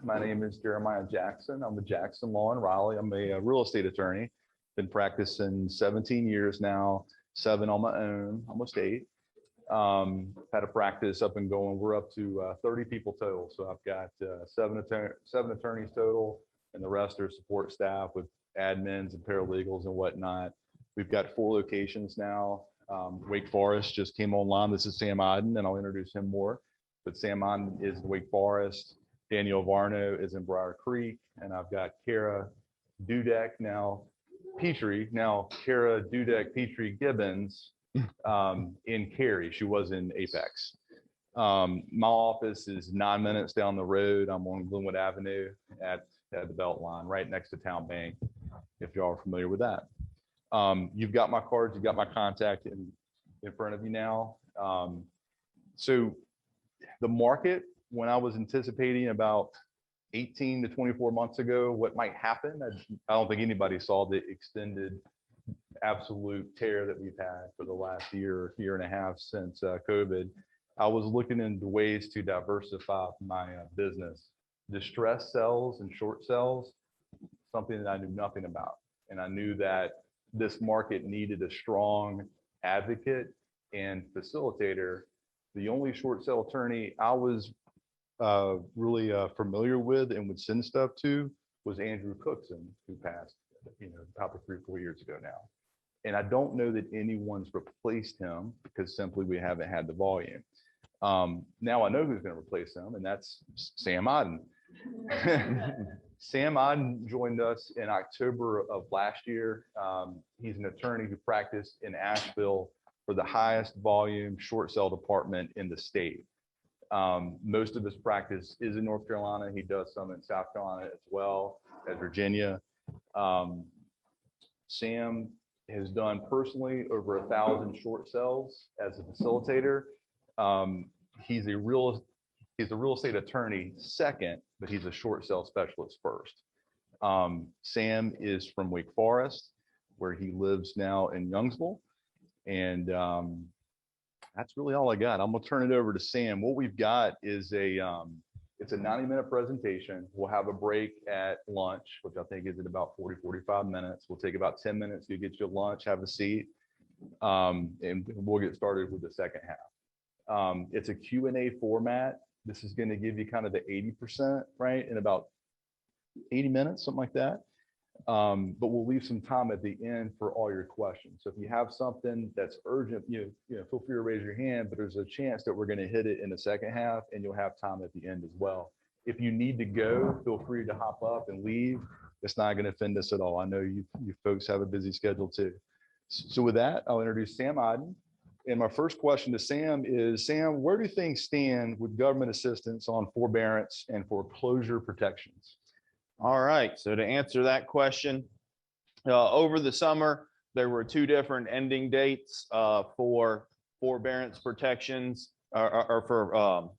My name is Jeremiah Jackson. I'm with Jackson Law in Raleigh. I'm a real estate attorney. Been practicing 17 years now, 7 on my own, almost 8. Had a practice up and going. We're up to 30 people total. So I've got 7 attorneys total, and the rest are support staff with admins and paralegals and whatnot. We've got 4 locations now. Wake Forest just came online. This is Sam Odden, and I'll introduce him more. But Sam Odden is in Wake Forest. Daniel Varno is in Briar Creek, and I've got Kara Dudek now Petrie, now Kara Dudek Petrie Gibbons in Cary. She was in Apex. My office is 9 minutes down the road. I'm on Glenwood Avenue at the Beltline, right next to Town Bank, if y'all are familiar with that. You've got my cards, you've got my contact in front of you now. So the market, when I was anticipating about 18 to 24 months ago what might happen, I don't think anybody saw the extended absolute tear that we've had for the last year and a half since COVID. I was looking into ways to diversify my business. Distressed sales and short sales, something that I knew nothing about. And I knew that this market needed a strong advocate and facilitator. The only short sale attorney I was really familiar with and would send stuff to was Andrew Cookson, who passed, probably 3 or 4 years ago now. And I don't know that anyone's replaced him because simply we haven't had the volume. Now I know who's going to replace him, and that's Sam Odden. Sam Odden joined us in October of last year. He's an attorney who practiced in Asheville for the highest volume short sale department in the state. Most of his practice is in North Carolina. He does some in South Carolina as well as Virginia. Sam has done personally over 1,000 short sales as a facilitator. He's a real estate attorney second, but he's a short sale specialist first. Sam is from Wake Forest, where he lives now in Youngsville. And that's really all I got. I'm gonna turn it over to Sam. What we've got is it's a 90-minute presentation. We'll have a break at lunch, which I think is in about 45 minutes. We'll take about 10 minutes to get you lunch, have a seat, and we'll get started with the second half. It's a Q&A format. This is going to give you kind of the 80%, right, in about 80 minutes, something like that. But we'll leave some time at the end for all your questions. So if you have something that's urgent, feel free to raise your hand, but there's a chance that we're going to hit it in the second half, and you'll have time at the end as well. If you need to go, feel free to hop up and leave. It's not going to offend us at all. I know you folks have a busy schedule too. So with that, I'll introduce Sam Odden. And my first question to Sam is, Sam, where do things stand with government assistance on forbearance and foreclosure protections? All right, so to answer that question, over the summer, there were 2 different ending dates for forbearance protections or for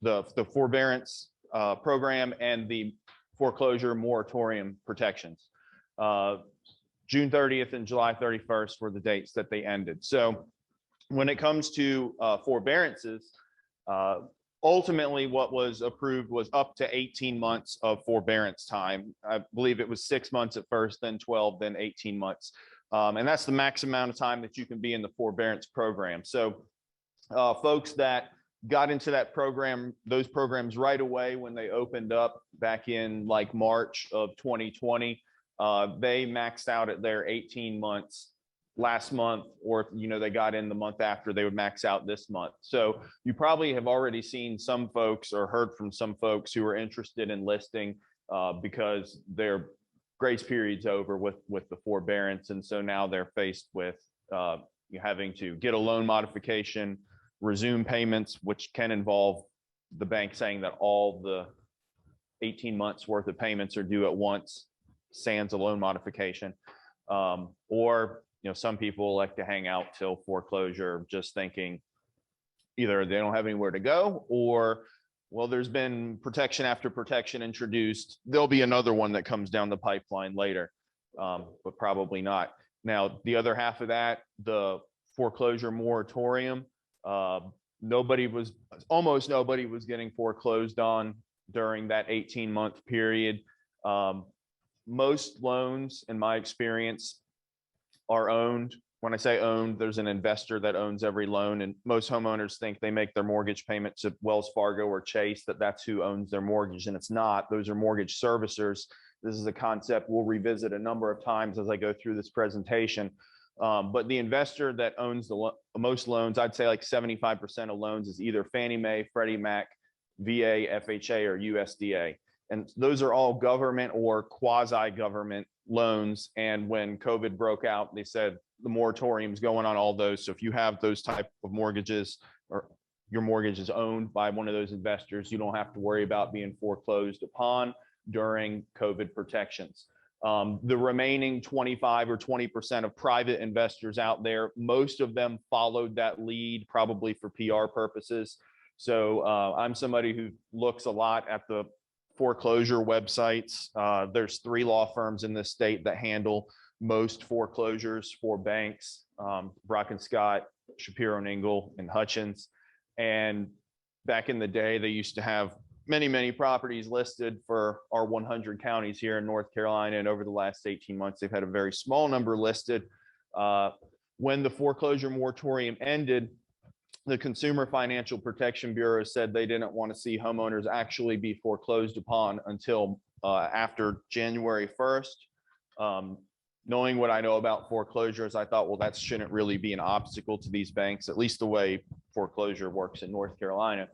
the forbearance program and the foreclosure moratorium protections. June 30th and July 31st were the dates that they ended. So when it comes to forbearances, ultimately what was approved was up to 18 months of forbearance time. I believe it was 6 months at first, then 12, then 18 months. And that's the max amount of time that you can be in the forbearance program. So folks that got into that program, those programs right away when they opened up back in like March of 2020, they maxed out at their 18 months last month, or they got in the month after, they would max out this month. So you probably have already seen some folks or heard from some folks who are interested in listing because their grace period's over with the forbearance, and so now they're faced with having to get a loan modification, resume payments, which can involve the bank saying that all the 18 months worth of payments are due at once, sans a loan modification, or some people like to hang out till foreclosure, just thinking either they don't have anywhere to go, or, well, there's been protection after protection introduced. There'll be another one that comes down the pipeline later, but probably not. Now, the other half of that, the foreclosure moratorium, almost nobody was getting foreclosed on during that 18-month period. Most loans, in my experience, are owned. When I say owned, there's an investor that owns every loan, and most homeowners think they make their mortgage payments at Wells Fargo or Chase, that's who owns their mortgage, and it's not. Those are mortgage servicers. This is a concept we'll revisit a number of times as I go through this presentation. But the investor that owns the most loans, I'd say like 75% of loans, is either Fannie Mae, Freddie Mac, VA, FHA, or USDA. And those are all government or quasi-government loans. And when COVID broke out, they said the moratorium's going on all those. So if you have those type of mortgages, or your mortgage is owned by one of those investors, you don't have to worry about being foreclosed upon during COVID protections. The remaining 25 or 20% of private investors out there, most of them followed that lead, probably for PR purposes. So I'm somebody who looks a lot at the foreclosure websites. There's 3 law firms in this state that handle most foreclosures for banks: Brock and Scott, Shapiro and Ingle, and Hutchins. And back in the day, they used to have many properties listed for our 100 counties here in North Carolina. And over the last 18 months, they've had a very small number listed. When the foreclosure moratorium ended, the Consumer Financial Protection Bureau said they didn't want to see homeowners actually be foreclosed upon until after January 1st. Knowing what I know about foreclosures, I thought, well, that shouldn't really be an obstacle to these banks, at least the way foreclosure works in North Carolina,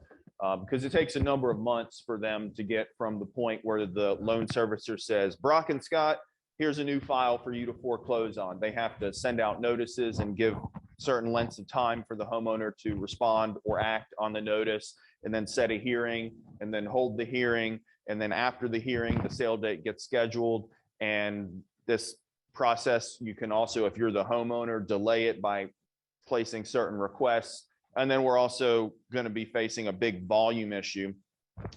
because it takes a number of months for them to get from the point where the loan servicer says, Brock and Scott, here's a new file for you to foreclose on. They have to send out notices and give certain lengths of time for the homeowner to respond or act on the notice, and then set a hearing, and then hold the hearing. And then after the hearing, the sale date gets scheduled. And this process, you can also, if you're the homeowner, delay it by placing certain requests. And then we're also going to be facing a big volume issue.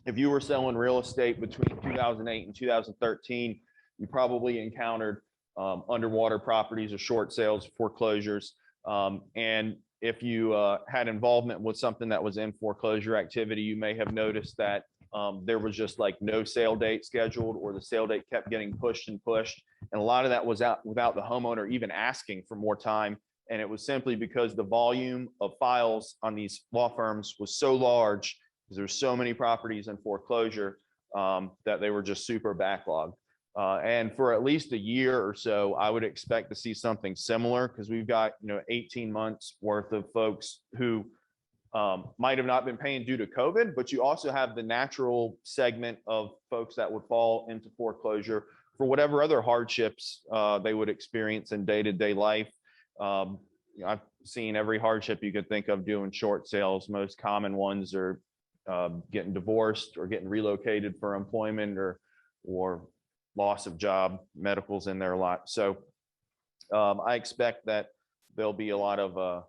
If you were selling real estate between 2008 and 2013, you probably encountered underwater properties or short sales, foreclosures. And if you had involvement with something that was in foreclosure activity, you may have noticed that there was just like no sale date scheduled, or the sale date kept getting pushed and pushed. And a lot of that was out without the homeowner even asking for more time. And it was simply because the volume of files on these law firms was so large, because there's so many properties in foreclosure, that they were just super backlogged. And for at least a year or so, I would expect to see something similar, because we've got 18 months worth of folks who might have not been paying due to COVID, but you also have the natural segment of folks that would fall into foreclosure for whatever other hardships they would experience in day-to-day life. I've seen every hardship you could think of doing short sales. Most common ones are getting divorced, or getting relocated for employment, or loss of job. Medical's in there a lot. So I expect that there'll be a lot of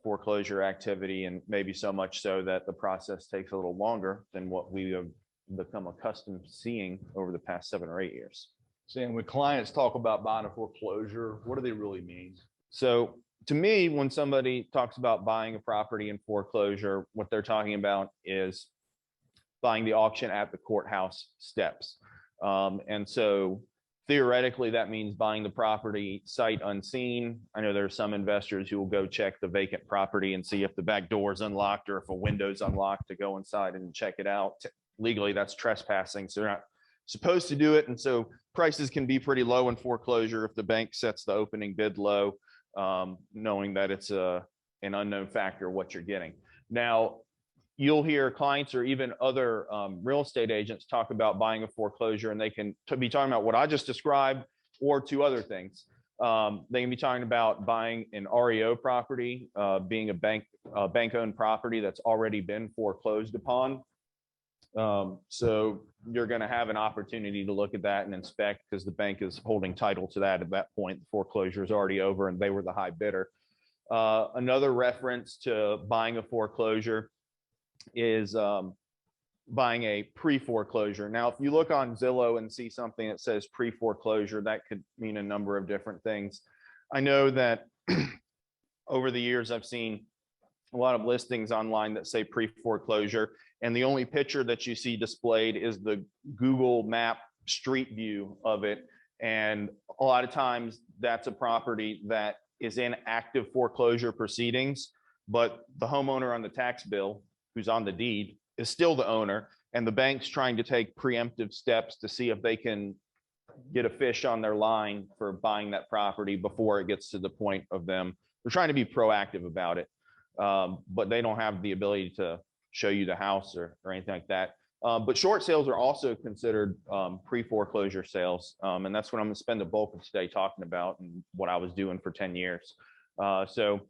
foreclosure activity, and maybe so much so that the process takes a little longer than what we have become accustomed to seeing over the past 7 or 8 years. Sam, when clients talk about buying a foreclosure, what do they really mean? So to me, when somebody talks about buying a property in foreclosure, what they're talking about is buying the auction at the courthouse steps. And so theoretically, that means buying the property sight unseen. I know there are some investors who will go check the vacant property and see if the back door is unlocked, or if a window's unlocked, to go inside and check it out. Legally, that's trespassing, so they're not supposed to do it. And so prices can be pretty low in foreclosure if the bank sets the opening bid low, knowing that it's an unknown factor what you're getting. Now, you'll hear clients or even other real estate agents talk about buying a foreclosure, and they can be talking about what I just described, or 2 other things. They can be talking about buying an REO property, being a bank-owned property that's already been foreclosed upon. So you're going to have an opportunity to look at that and inspect, because the bank is holding title to that at that point. The foreclosure is already over, and they were the high bidder. Another reference to buying a foreclosure is buying a pre-foreclosure. Now, if you look on Zillow and see something that says pre-foreclosure, that could mean a number of different things. I know that over the years, I've seen a lot of listings online that say pre-foreclosure, And the only picture that you see displayed is the Google map street view of it. And a lot of times that's a property that is in active foreclosure proceedings, but the homeowner on the tax bill who's on the deed is still the owner, and the bank's trying to take preemptive steps to see if they can get a fish on their line for buying that property before it gets to the point of them. They're trying to be proactive about it, but they don't have the ability to show you the house or anything like that. But short sales are also considered pre-foreclosure sales. And that's what I'm going to spend the bulk of today talking about and what I was doing for 10 years. So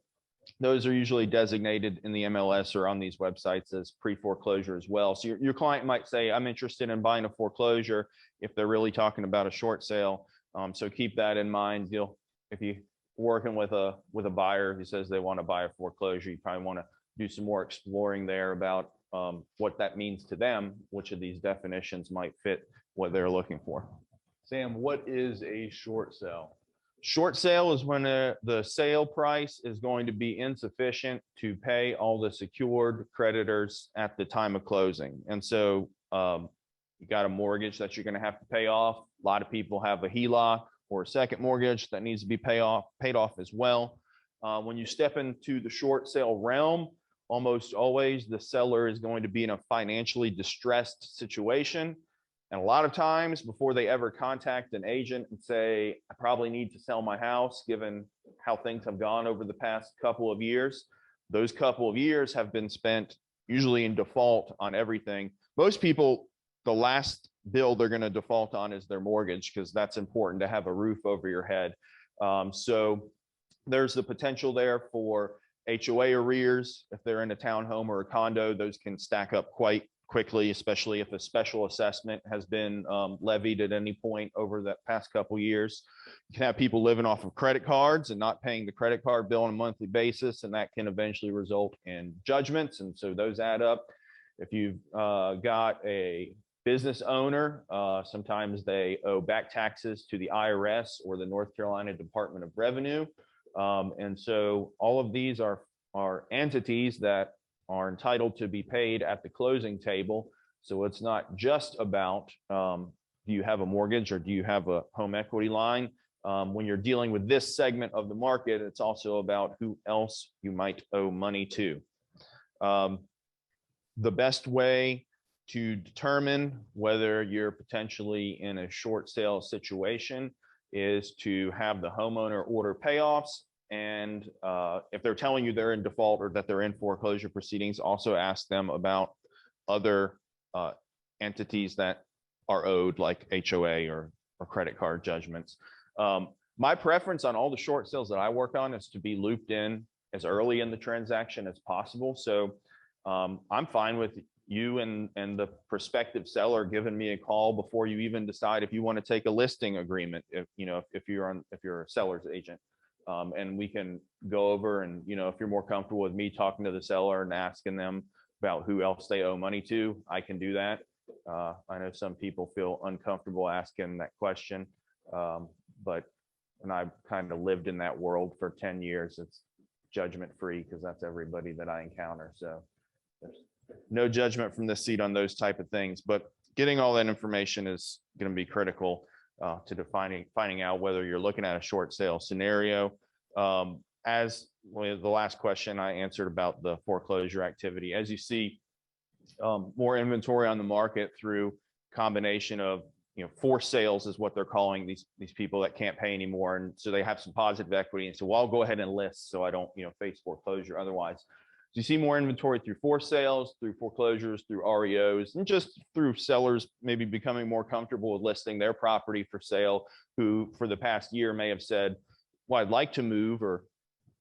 those are usually designated in the MLS or on these websites as pre-foreclosure as well. So your client might say, I'm interested in buying a foreclosure if they're really talking about a short sale. So keep that in mind. If you're working with a buyer who says they want to buy a foreclosure, you probably want to do some more exploring there about what that means to them, which of these definitions might fit what they're looking for. Sam, what is a short sale? Short sale is when the sale price is going to be insufficient to pay all the secured creditors at the time of closing. And so you got a mortgage that you're going to have to pay off. A lot of people have a HELOC or a second mortgage that needs to be paid off as well. When you step into the short sale realm, almost always the seller is going to be in a financially distressed situation. And a lot of times before they ever contact an agent and say, I probably need to sell my house, given how things have gone over the past couple of years, those couple of years have been spent usually in default on everything. Most people, the last bill they're going to default on is their mortgage, because that's important to have a roof over your head. So there's the potential there for HOA arrears. If they're in a townhome or a condo, those can stack up quite quickly, especially if a special assessment has been levied at any point over that past couple years. You can have people living off of credit cards and not paying the credit card bill on a monthly basis, and that can eventually result in judgments. And so those add up. If you've got a business owner, sometimes they owe back taxes to the IRS or the North Carolina Department of Revenue. And so all of these are entities that are entitled to be paid at the closing table. So it's not just about do you have a mortgage or do you have a home equity line? When you're dealing with this segment of the market, it's also about who else you might owe money to. The best way to determine whether you're potentially in a short sale situation is to have the homeowner order payoffs. And if they're telling you they're in default or that they're in foreclosure proceedings, also ask them about other entities that are owed, like HOA or credit card judgments. My preference on all the short sales that I work on is to be looped in as early in the transaction as possible. So I'm fine with you and the prospective seller giving me a call before you even decide if you want to take a listing agreement, if you're a seller's agent. And we can go over and, if you're more comfortable with me talking to the seller and asking them about who else they owe money to, I can do that. I know some people feel uncomfortable asking that question, but when I've kind of lived in that world for 10 years, it's judgment free because that's everybody that I encounter. So there's no judgment from this seat on those type of things, but getting all that information is going to be critical to finding out whether you're looking at a short sale scenario. As the last question I answered about the foreclosure activity, as you see more inventory on the market through combination of forced sales is what they're calling these people that can't pay anymore, and so they have some positive equity, and so well, I'll go ahead and list so I don't face foreclosure otherwise. So you see more inventory through forced sales, through foreclosures, through REOs, and just through sellers maybe becoming more comfortable with listing their property for sale, who for the past year may have said, well, I'd like to move or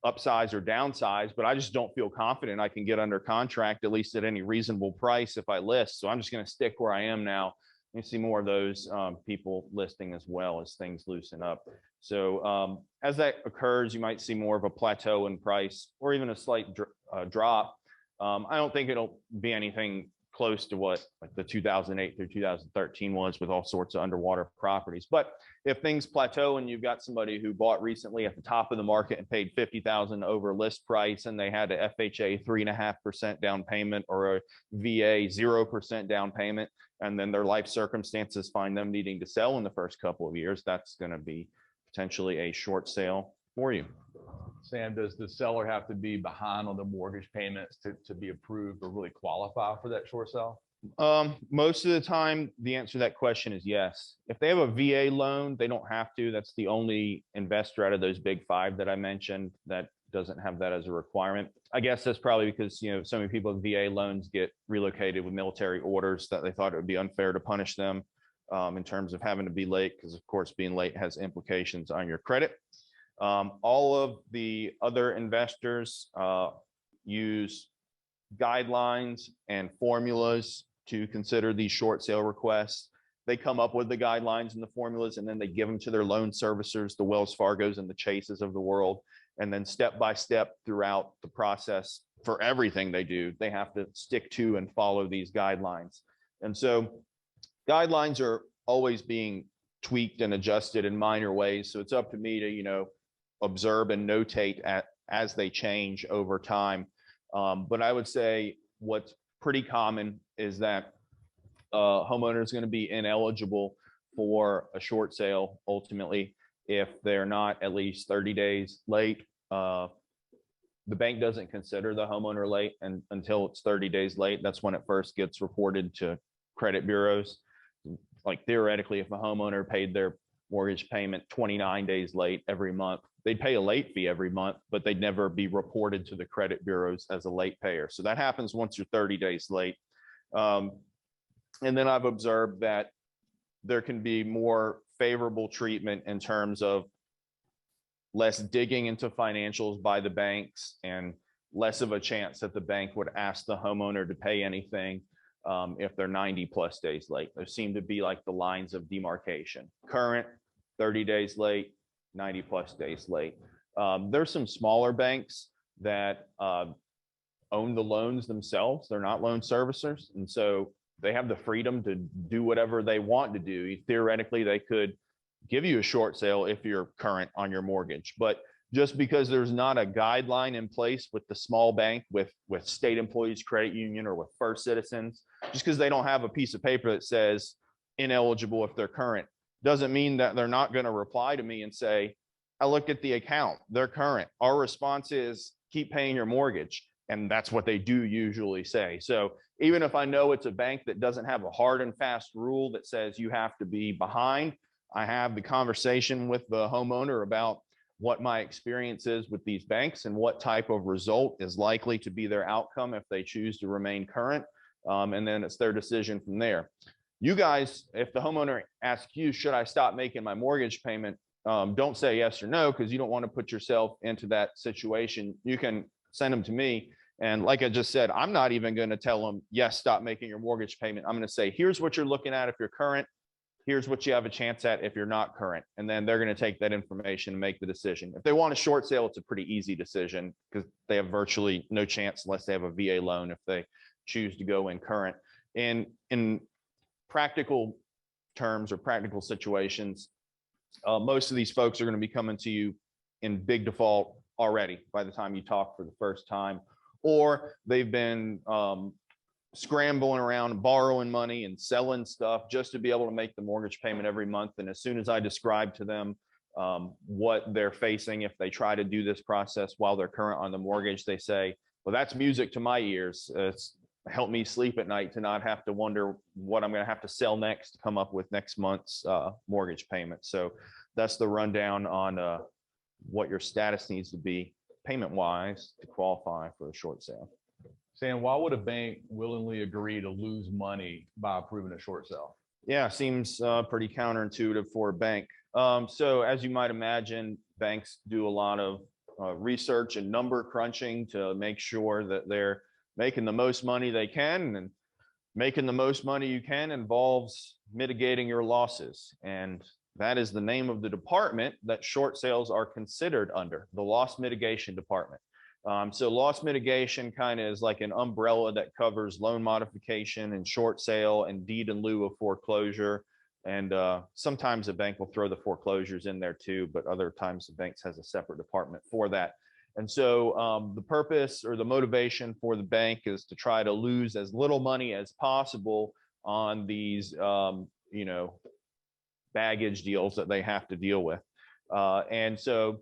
upsize or downsize, but I just don't feel confident I can get under contract, at least at any reasonable price if I list. So I'm just going to stick where I am now. You see more of those people listing as well as things loosen up. So as that occurs, you might see more of a plateau in price or even a slight drop. I don't think it'll be anything close to what like the 2008 through 2013 was with all sorts of underwater properties. But if things plateau and you've got somebody who bought recently at the top of the market and paid 50,000 over list price, and they had a FHA 3.5% down payment or a VA 0% down payment, and then their life circumstances find them needing to sell in the first couple of years, that's going to be potentially a short sale for you. Sam, does the seller have to be behind on the mortgage payments to be approved or really qualify for that short sale? Most of the time, the answer to that question is yes. If they have a VA loan, they don't have to. That's the only investor out of those big five that I mentioned that doesn't have that as a requirement. I guess that's probably because, you know, so many people with VA loans get relocated with military orders that they thought it would be unfair to punish them in terms of having to be late, because of course being late has implications on your credit. All of the other investors use guidelines and formulas to consider these short sale requests. They come up with the guidelines and the formulas, and then they give them to their loan servicers, the Wells Fargos and the Chases of the world. And then step by step throughout the process for everything they do, they have to stick to and follow these guidelines. And so guidelines are always being tweaked and adjusted in minor ways. So it's up to me to, you know, observe and notate as they change over time. But I would say what's pretty common is that homeowner is going to be ineligible for a short sale ultimately if they're not at least 30 days late. The bank doesn't consider the homeowner late until it's 30 days late. That's when it first gets reported to credit bureaus. Like theoretically, if a homeowner paid their mortgage payment 29 days late every month, they'd pay a late fee every month, but they'd never be reported to the credit bureaus as a late payer. So that happens once you're 30 days late. And then I've observed that there can be more favorable treatment in terms of less digging into financials by the banks and less of a chance that the bank would ask the homeowner to pay anything if they're 90 plus days late. There seem to be like the lines of demarcation: current, 30 days late, 90 plus days late. There's some smaller banks that own the loans themselves. They're not loan servicers. And so they have the freedom to do whatever they want to do. Theoretically, they could give you a short sale if you're current on your mortgage. But just because there's not a guideline in place with the small bank, with State Employees Credit Union or with First Citizens, just because they don't have a piece of paper that says ineligible if they're current, doesn't mean that they're not going to reply to me and say, I looked at the account, they're current. Our response is keep paying your mortgage. And that's what they do usually say. So even if I know it's a bank that doesn't have a hard and fast rule that says you have to be behind, I have the conversation with the homeowner about what my experience is with these banks and what type of result is likely to be their outcome if they choose to remain current. And then it's their decision from there. You guys, if the homeowner asks you, should I stop making my mortgage payment? Don't say yes or no, because you don't want to put yourself into that situation. You can send them to me. And like I just said, I'm not even going to tell them, yes, stop making your mortgage payment. I'm going to say, here's what you're looking at if you're current. Here's what you have a chance at if you're not current. And then they're going to take that information and make the decision. If they want a short sale, it's a pretty easy decision because they have virtually no chance unless they have a VA loan if they choose to go in current. And in practical terms or practical situations, most of these folks are going to be coming to you in big default already by the time you talk for the first time, or they've been scrambling around, borrowing money and selling stuff just to be able to make the mortgage payment every month. And as soon as I describe to them what they're facing if they try to do this process while they're current on the mortgage, they say, well, that's music to my ears. It's helped me sleep at night to not have to wonder what I'm going to have to sell next to come up with next month's mortgage payment. So that's the rundown on what your status needs to be payment-wise to qualify for a short sale. Sam, why would a bank willingly agree to lose money by approving a short sale? Yeah, seems pretty counterintuitive for a bank. So as you might imagine, banks do a lot of research and number crunching to make sure that they're making the most money they can, and making the most money you can involves mitigating your losses. And that is the name of the department that short sales are considered under, the loss mitigation department. So loss mitigation kind of is like an umbrella that covers loan modification and short sale and deed in lieu of foreclosure. And sometimes the bank will throw the foreclosures in there too, but other times the bank has a separate department for that. And so the purpose or the motivation for the bank is to try to lose as little money as possible on these, you know, baggage deals that they have to deal with. And so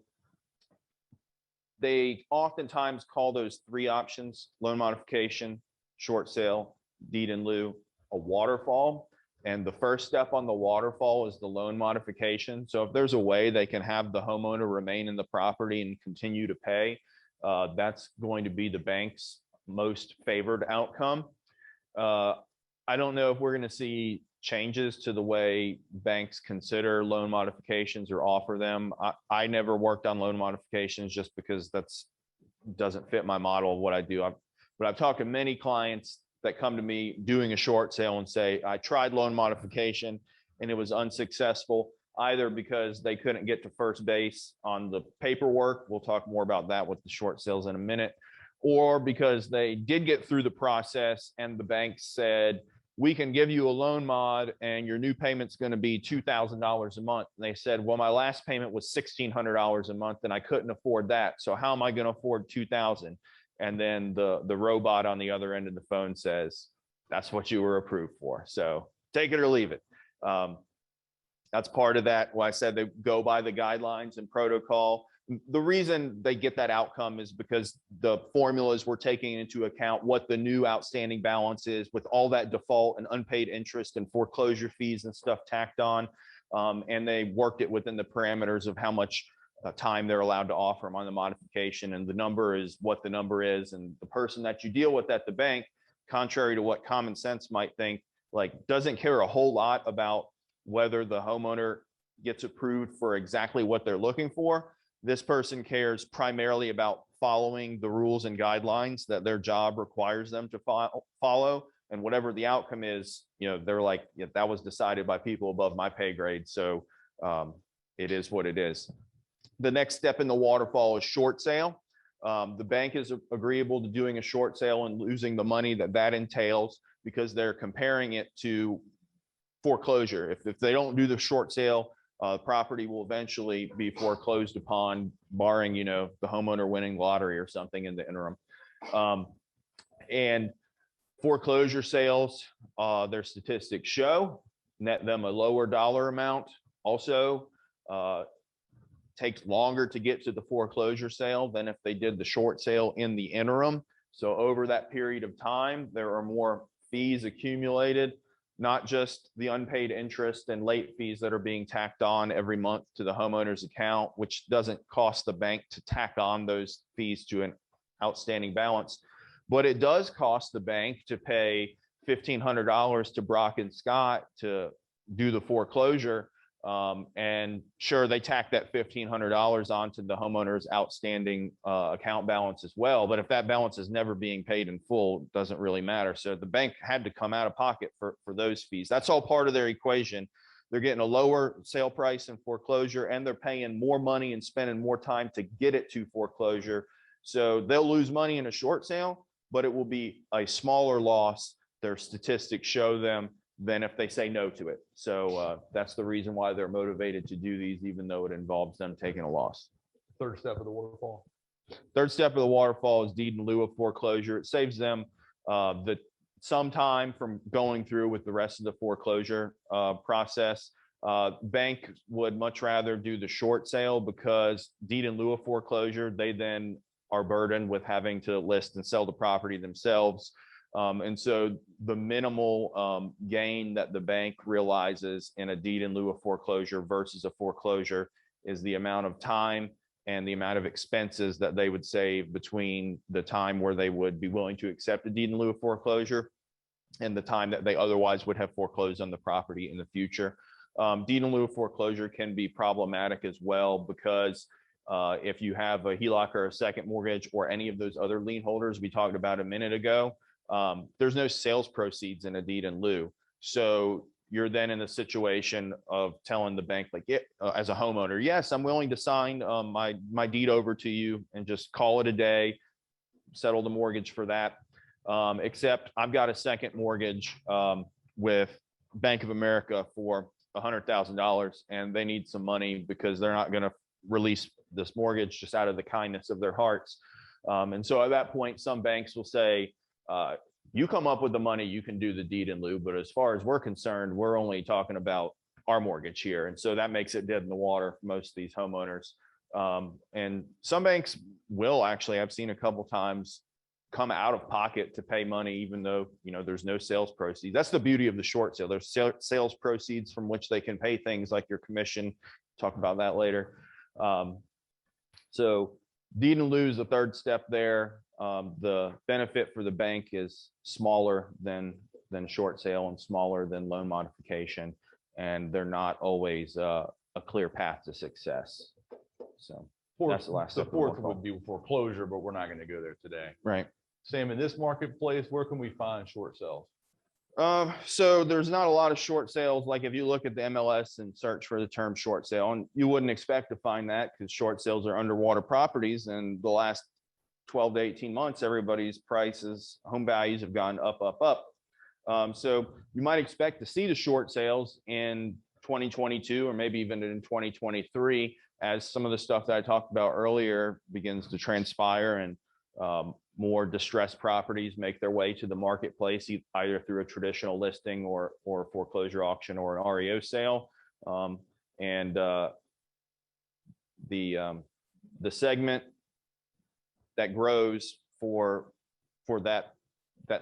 they oftentimes call those three options: loan modification, short sale, deed in lieu, a waterfall. And the first step on the waterfall is the loan modification. So if there's a way they can have the homeowner remain in the property and continue to pay, that's going to be the bank's most favored outcome. I don't know if we're going to see changes to the way banks consider loan modifications or offer them. I never worked on loan modifications just because that's doesn't fit my model of what I do. But I've talked to many clients that come to me doing a short sale and say, I tried loan modification and it was unsuccessful, either because they couldn't get to first base on the paperwork. We'll talk more about that with the short sales in a minute. Or because they did get through the process and the bank said, we can give you a loan mod and your new payment's going to be $2,000 a month. And they said, well, my last payment was $1,600 a month and I couldn't afford that. So how am I going to afford $2,000? And then the robot on the other end of the phone says, that's what you were approved for. So take it or leave it. That's part of that. Why I said they go by the guidelines and protocol. The reason they get that outcome is because the formulas were taking into account what the new outstanding balance is with all that default and unpaid interest and foreclosure fees and stuff tacked on. And they worked it within the parameters of how much time they're allowed to offer them on the modification. And the number is what the number is. And the person that you deal with at the bank, contrary to what common sense might think, like doesn't care a whole lot about whether the homeowner gets approved for exactly what they're looking for. This person cares primarily about following the rules and guidelines that their job requires them to follow. And whatever the outcome is, you know, they're like, yeah, that was decided by people above my pay grade. So it is what it is. The next step in the waterfall is short sale. The bank is agreeable to doing a short sale and losing the money that entails because they're comparing it to foreclosure. If they don't do the short sale, property will eventually be foreclosed upon, barring, you know, the homeowner winning lottery or something in the interim. And foreclosure sales, their statistics show, net them a lower dollar amount. Also, takes longer to get to the foreclosure sale than if they did the short sale in the interim. So over that period of time, there are more fees accumulated, not just the unpaid interest and late fees that are being tacked on every month to the homeowner's account, which doesn't cost the bank to tack on those fees to an outstanding balance. But it does cost the bank to pay $1,500 to Brock and Scott to do the foreclosure. And sure, they tack that $1,500 onto the homeowner's outstanding account balance as well. But if that balance is never being paid in full, it doesn't really matter. So the bank had to come out of pocket for those fees. That's all part of their equation. They're getting a lower sale price in foreclosure, and they're paying more money and spending more time to get it to foreclosure. So they'll lose money in a short sale, but it will be a smaller loss, their statistics show them, than if they say no to it. So that's the reason why they're motivated to do these, even though it involves them taking a loss. Third step of the waterfall. Third step of the waterfall is deed in lieu of foreclosure. It saves them some time from going through with the rest of the foreclosure process. Bank would much rather do the short sale because deed in lieu of foreclosure, they then are burdened with having to list and sell the property themselves. And so the minimal gain that the bank realizes in a deed in lieu of foreclosure versus a foreclosure is the amount of time and the amount of expenses that they would save between the time where they would be willing to accept a deed in lieu of foreclosure and the time that they otherwise would have foreclosed on the property in the future. Deed in lieu of foreclosure can be problematic as well because if you have a HELOC or a second mortgage or any of those other lien holders we talked about a minute ago, there's no sales proceeds in a deed in lieu. So you're then in a situation of telling the bank, like, yeah, as a homeowner, yes, I'm willing to sign my deed over to you and just call it a day. settle the mortgage for that. Except I've got a second mortgage with Bank of America for $100,000, and they need some money because they're not going to release this mortgage just out of the kindness of their hearts. And so at that point, some banks will say, you come up with the money, you can do the deed in lieu. But as far as we're concerned, we're only talking about our mortgage here. And so that makes it dead in the water for most of these homeowners. And some banks will actually, I've seen a couple times, come out of pocket to pay money, even though, you know, there's no sales proceeds. That's the beauty of the short sale. There's sales proceeds from which they can pay things like your commission. Talk about that later. So deed in lieu is the third step there. The benefit for the bank is smaller than short sale and smaller than loan modification, and they're not always a clear path to success. So that's the last step. The fourth would be foreclosure, but we're not going to go there today. Right. Sam, in this marketplace, where can we find short sales? So there's not a lot of short sales. Like if you look at the MLS and search for the term short sale, and you wouldn't expect to find that because short sales are underwater properties, and the last 12 to 18 months, everybody's prices, home values have gone up, up, up. So you might expect to see the short sales in 2022 or maybe even in 2023 as some of the stuff that I talked about earlier begins to transpire and more distressed properties make their way to the marketplace, either through a traditional listing or a foreclosure auction or an REO sale. And the segment that grows for that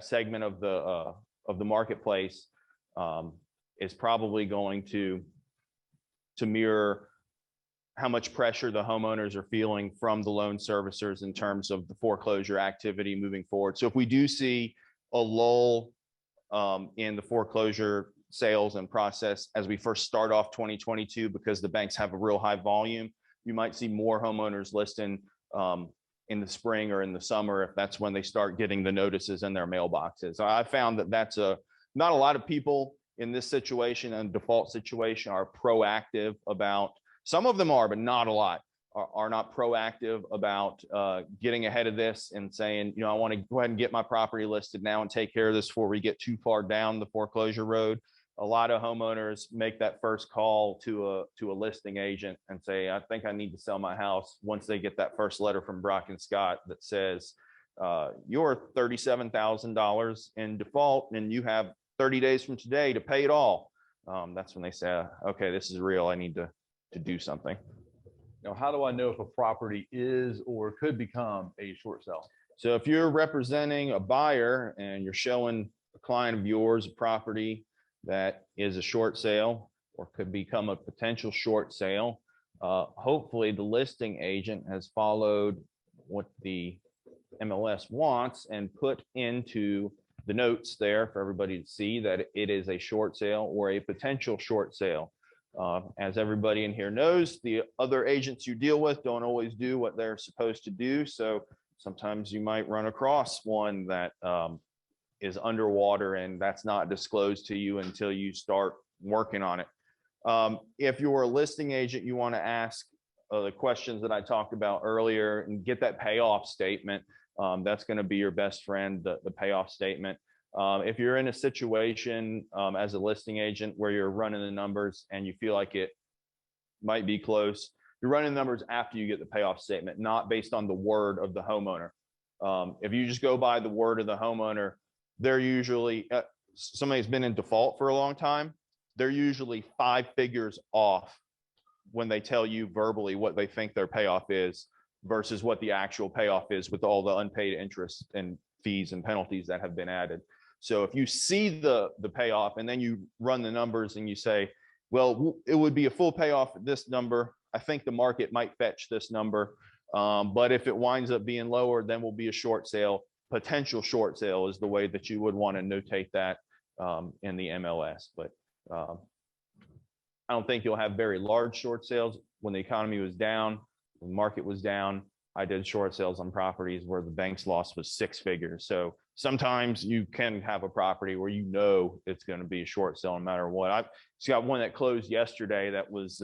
segment of the marketplace is probably going to mirror how much pressure the homeowners are feeling from the loan servicers in terms of the foreclosure activity moving forward. So if we do see a lull in the foreclosure sales and process as we first start off 2022, because the banks have a real high volume, you might see more homeowners listing in the spring or in the summer, if that's when they start getting the notices in their mailboxes. I found that that's not a lot of people in this situation and default situation are proactive about. Some of them are, but not a lot are not proactive about getting ahead of this and saying, you know, I want to go ahead and get my property listed now and take care of this before we get too far down the foreclosure road. A lot of homeowners make that first call to a listing agent and say, I think I need to sell my house, once they get that first letter from Brock and Scott that says, you're $37,000 in default and you have 30 days from today to pay it all. That's when they say, okay, this is real. I need to do something. Now, how do I know if a property is or could become a short sale? So if you're representing a buyer and you're showing a client of yours a property that is a short sale or could become a potential short sale, hopefully the listing agent has followed what the MLS wants and put into the notes there for everybody to see that it is a short sale or a potential short sale. As everybody in here knows, the other agents you deal with don't always do what they're supposed to do. So sometimes you might run across one that is underwater and that's not disclosed to you until you start working on it. If you're a listing agent, you want to ask the questions that I talked about earlier and get that payoff statement. That's going to be your best friend, the payoff statement. If you're in a situation as a listing agent where you're running the numbers and you feel like it might be close, you're running the numbers after you get the payoff statement, not based on the word of the homeowner. If you just go by the word of the homeowner, they're usually, somebody's been in default for a long time, they're usually 5 figures off when they tell you verbally what they think their payoff is versus what the actual payoff is with all the unpaid interest and fees and penalties that have been added. So if you see the payoff and then you run the numbers and you say, well, it would be a full payoff at this number, I think the market might fetch this number. But if it winds up being lower, then will be a short sale. Potential short sale is the way that you would want to notate that in the MLS. But I don't think you'll have very large short sales. When the economy was down, the market was down, I did short sales on properties where the bank's loss was 6 figures. So sometimes you can have a property where you know it's going to be a short sale no matter what. I've got one that closed yesterday that was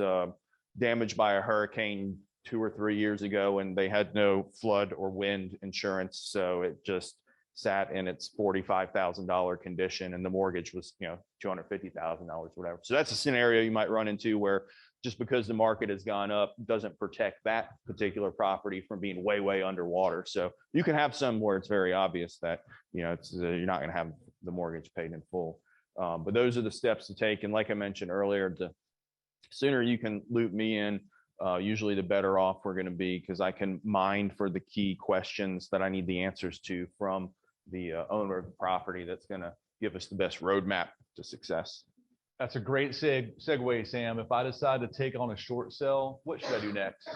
damaged by a hurricane 2 or 3 years ago, and they had no flood or wind insurance. So it just sat in its $45,000 condition, and the mortgage was, $250,000, whatever. So that's a scenario you might run into where just because the market has gone up doesn't protect that particular property from being way, way underwater. So you can have some where it's very obvious that, you're not going to have the mortgage paid in full. But those are the steps to take. And like I mentioned earlier, the sooner you can loop me in, usually the better off we're going to be, because I can mine for the key questions that I need the answers to from the owner of the property. That's going to give us the best roadmap to success. That's a great segue, Sam. If I decide to take on a short sale, what should I do next?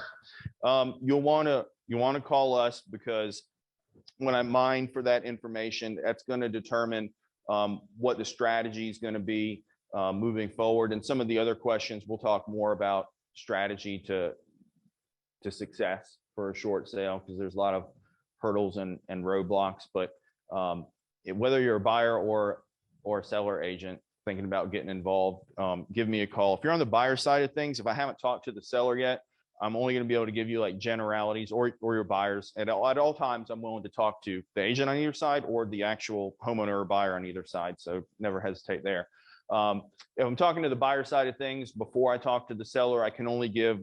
You'll want to call us, because when I mine for that information, that's going to determine what the strategy is going to be moving forward. And some of the other questions, we'll talk more about strategy to success for a short sale, because there's a lot of hurdles and roadblocks. But whether you're a buyer or a seller agent thinking about getting involved, give me a call. If you're on the buyer side of things, if I haven't talked to the seller yet, I'm only going to be able to give you like generalities, or your buyers. At all times, I'm willing to talk to the agent on either side or the actual homeowner or buyer on either side. So never hesitate there. If I'm talking to the buyer side of things, before I talk to the seller, I can only give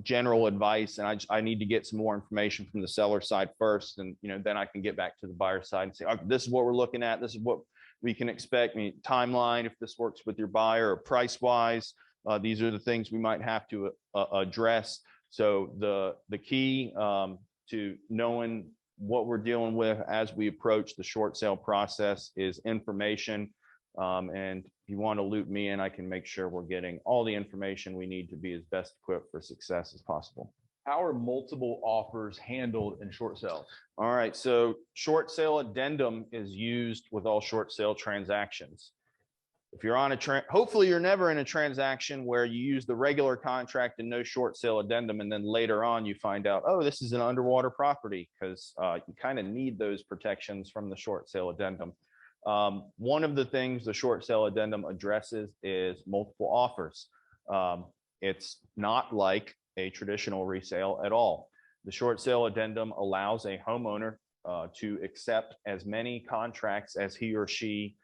general advice, and I need to get some more information from the seller side first. And, then I can get back to the buyer side and say, oh, this is what we're looking at. This is what we can expect. Timeline, if this works with your buyer, or price wise, these are the things we might have to address. So the key to knowing what we're dealing with as we approach the short sale process is information. And if you want to loop me in, I can make sure we're getting all the information we need to be as best equipped for success as possible. How are multiple offers handled in short sales? All right. So short sale addendum is used with all short sale transactions. If you're on hopefully you're never in a transaction where you use the regular contract and no short sale addendum, and then later on you find out, oh, this is an underwater property, because you kind of need those protections from the short sale addendum. One of the things the short sale addendum addresses is multiple offers. It's not like a traditional resale at all. The short sale addendum allows a homeowner to accept as many contracts as he or she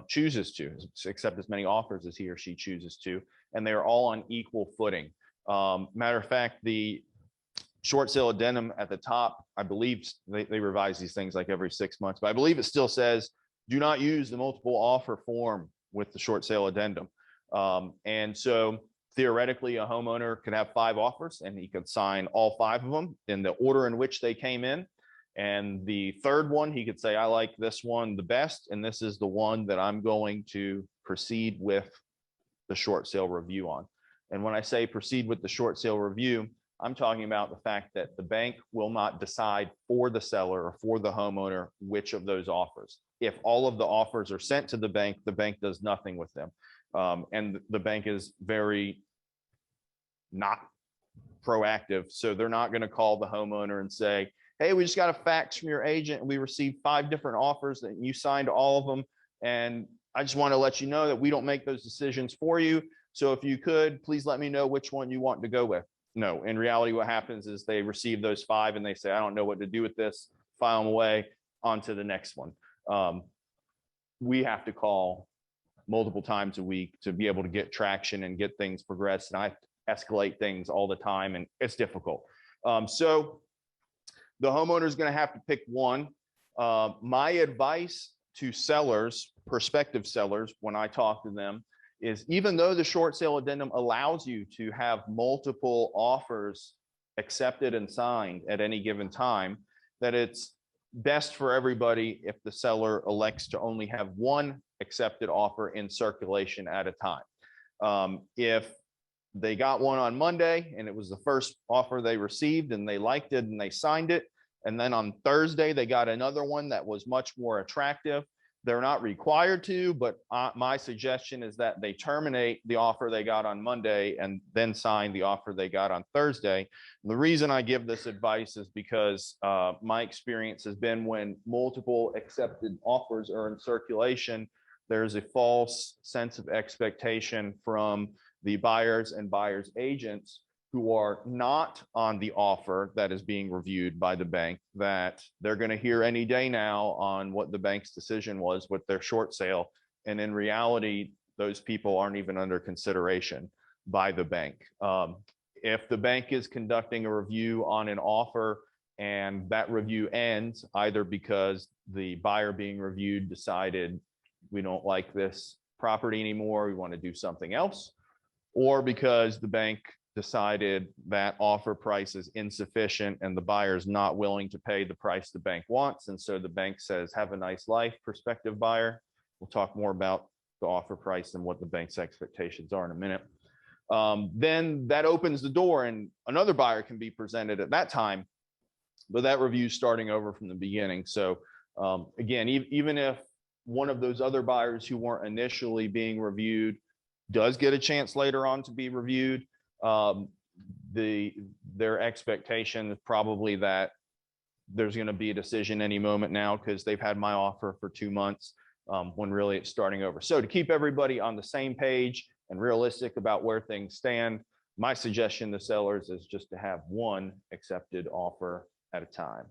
chooses to, accept as many offers as he or she chooses to, and they are all on equal footing. Matter of fact, the short sale addendum at the top, I believe they revise these things like every 6 months, but I believe it still says, do not use the multiple offer form with the short sale addendum. And so theoretically, a homeowner could have 5 offers, and he could sign all 5 of them in the order in which they came in. And the third one, he could say, I like this one the best, and this is the one that I'm going to proceed with the short sale review on. And when I say proceed with the short sale review, I'm talking about the fact that the bank will not decide for the seller or for the homeowner which of those offers. If all of the offers are sent to the bank does nothing with them. And the bank is very not proactive. So they're not going to call the homeowner and say, hey, we just got a fax from your agent and we received 5 different offers and you signed all of them. And I just want to let you know that we don't make those decisions for you. So if you could, please let me know which one you want to go with. No, in reality, what happens is they receive those 5 and they say, I don't know what to do with this, file them away, on to the next one. We have to call multiple times a week to be able to get traction and get things progressed. And I escalate things all the time, and it's difficult. So the homeowner is going to have to pick one. My advice to sellers, prospective sellers, when I talk to them, is even though the short sale addendum allows you to have multiple offers accepted and signed at any given time, that it's best for everybody if the seller elects to only have one accepted offer in circulation at a time. If they got one on Monday and it was the first offer they received and they liked it and they signed it, and then on Thursday they got another one that was much more attractive, they're not required to, but my suggestion is that they terminate the offer they got on Monday and then sign the offer they got on Thursday. And the reason I give this advice is because my experience has been when multiple accepted offers are in circulation, there's a false sense of expectation from the buyers and buyers agents who are not on the offer that is being reviewed by the bank, that they're going to hear any day now on what the bank's decision was with their short sale. And in reality, those people aren't even under consideration by the bank. If the bank is conducting a review on an offer and that review ends either because the buyer being reviewed decided we don't like this property anymore, we want to do something else, or because the bank decided that offer price is insufficient and the buyer is not willing to pay the price the bank wants, and so the bank says, have a nice life, prospective buyer. We'll talk more about the offer price and what the bank's expectations are in a minute. Then that opens the door and another buyer can be presented at that time, but that review is starting over from the beginning. So again, even if one of those other buyers who weren't initially being reviewed does get a chance later on to be reviewed, their expectation is probably that there's going to be a decision any moment now because they've had my offer for 2 months, when really it's starting over. So to keep everybody on the same page and realistic about where things stand, my suggestion to sellers is just to have one accepted offer at a time.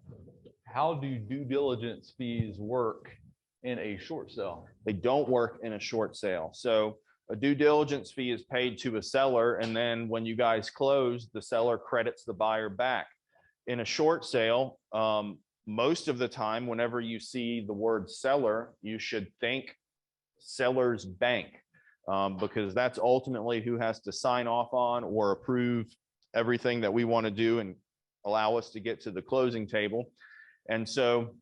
How do due diligence fees work in a short sale? They don't work in a short sale. So a due diligence fee is paid to a seller, and then when you guys close, the seller credits the buyer back. In a short sale, most of the time, whenever you see the word seller, you should think seller's bank, because that's ultimately who has to sign off on or approve everything that we want to do and allow us to get to the closing table. And so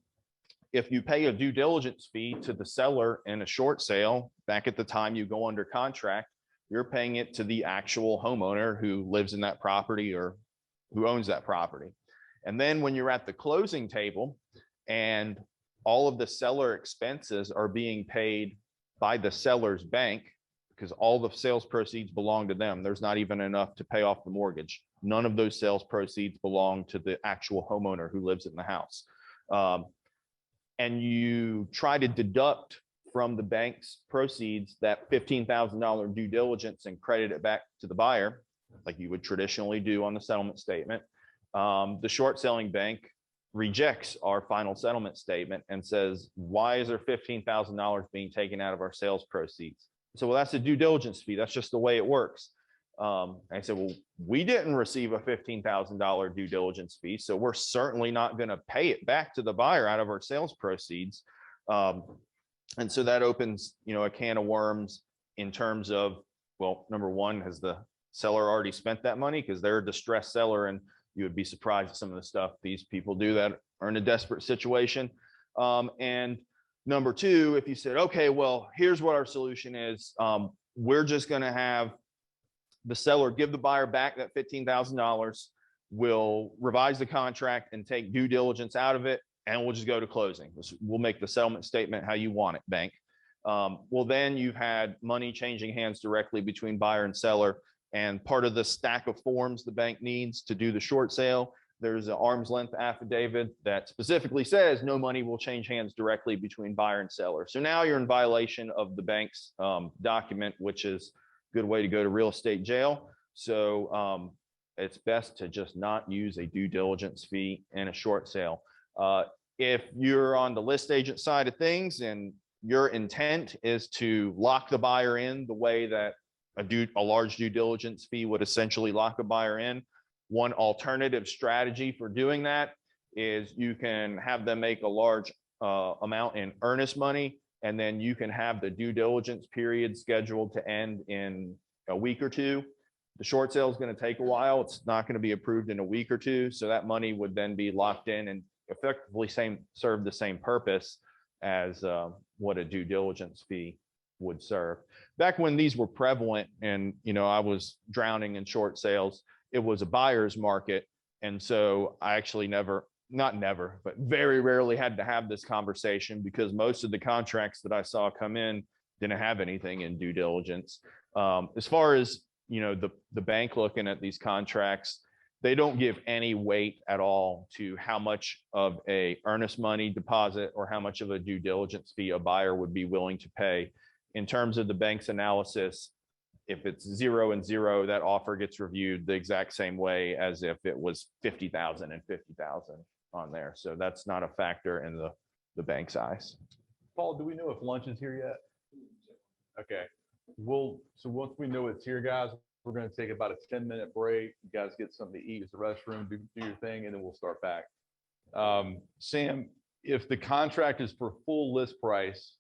if you pay a due diligence fee to the seller in a short sale, back at the time you go under contract, you're paying it to the actual homeowner who lives in that property or who owns that property. And then when you're at the closing table and all of the seller expenses are being paid by the seller's bank, because all the sales proceeds belong to them. There's not even enough to pay off the mortgage. None of those sales proceeds belong to the actual homeowner who lives in the house. And you try to deduct from the bank's proceeds that $15,000 due diligence and credit it back to the buyer, like you would traditionally do on the settlement statement. The short selling bank rejects our final settlement statement and says, why is there $15,000 being taken out of our sales proceeds? So, well, that's a due diligence fee. That's just the way it works. I said, well, we didn't receive a $15,000 due diligence fee, so we're certainly not going to pay it back to the buyer out of our sales proceeds. And so that opens, a can of worms in terms of, well, number one, has the seller already spent that money? Because they're a distressed seller, and you would be surprised at some of the stuff these people do that are in a desperate situation. And number two, if you said, okay, well, here's what our solution is. We're just going to have the seller give the buyer back that $15,000. We'll revise the contract and take due diligence out of it, and we'll just go to closing. We'll make the settlement statement how you want it, bank. Well, then you've had money changing hands directly between buyer and seller. And part of the stack of forms the bank needs to do the short sale, there's an arm's length affidavit that specifically says no money will change hands directly between buyer and seller. So now you're in violation of the bank's document, which is a good way to go to real estate jail. So it's best to just not use a due diligence fee in a short sale. If you're on the list agent side of things and your intent is to lock the buyer in the way that a large due diligence fee would essentially lock a buyer in, one alternative strategy for doing that is you can have them make a large amount in earnest money, and then you can have the due diligence period scheduled to end in a week or two. The short sale is going to take a while. It's not going to be approved in a week or two. So that money would then be locked in and effectively serve the same purpose as what a due diligence fee would serve. Back when these were prevalent and, I was drowning in short sales, it was a buyer's market. And so I actually but very rarely had to have this conversation because most of the contracts that I saw come in didn't have anything in due diligence. As far as, the bank looking at these contracts, they don't give any weight at all to how much of a earnest money deposit or how much of a due diligence fee a buyer would be willing to pay. In terms of the bank's analysis, if it's 0 and 0, that offer gets reviewed the exact same way as if it was 50,000 and 50,000 on there. So that's not a factor in the bank's eyes. Paul, do we know if lunch is here yet? Okay. So once we know it's here, guys, we're going to take about a 10-minute break. You guys get something to eat, use the restroom, do your thing, and then we'll start back. Sam, if the contract is for full list price,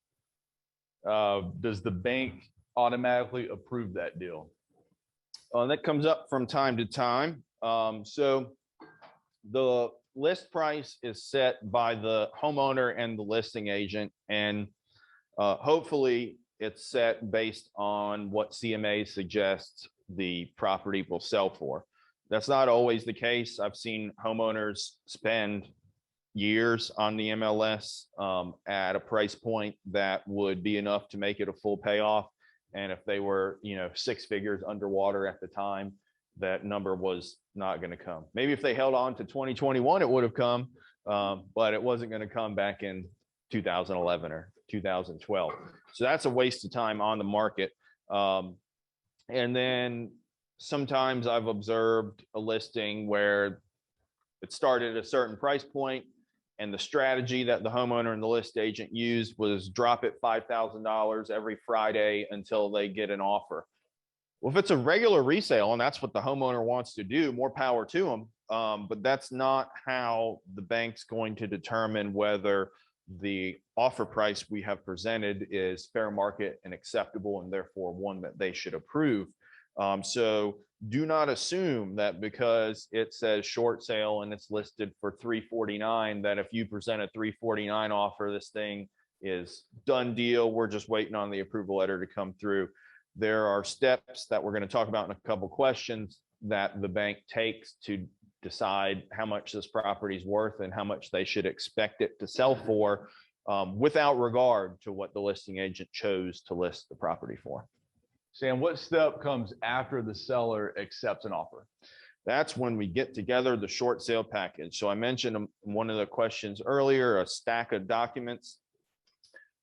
does the bank automatically approve that deal? That comes up from time to time. So the list price is set by the homeowner and the listing agent, and hopefully it's set based on what CMA suggests the property will sell for. That's not always the case. I've seen homeowners spend years on the MLS at a price point that would be enough to make it a full payoff. And if they were, 6 figures underwater at the time, that number was not going to come. Maybe if they held on to 2021, it would have come, but it wasn't going to come back in 2011 or 2012. So that's a waste of time on the market. And then sometimes I've observed a listing where it started at a certain price point, and the strategy that the homeowner and the list agent used was drop it $5,000 every Friday until they get an offer. Well, if it's a regular resale and that's what the homeowner wants to do, more power to them. But that's not how the bank's going to determine whether the offer price we have presented is fair market and acceptable, and therefore one that they should approve. So do not assume that because it says short sale and it's listed for $349, that if you present a $349 offer, this thing is done deal. We're just waiting on the approval letter to come through. There are steps that we're going to talk about in a couple questions that the bank takes to decide how much this property is worth and how much they should expect it to sell for, without regard to what the listing agent chose to list the property for. Sam, what step comes after the seller accepts an offer? That's when we get together the short sale package. So I mentioned in one of the questions earlier, a stack of documents.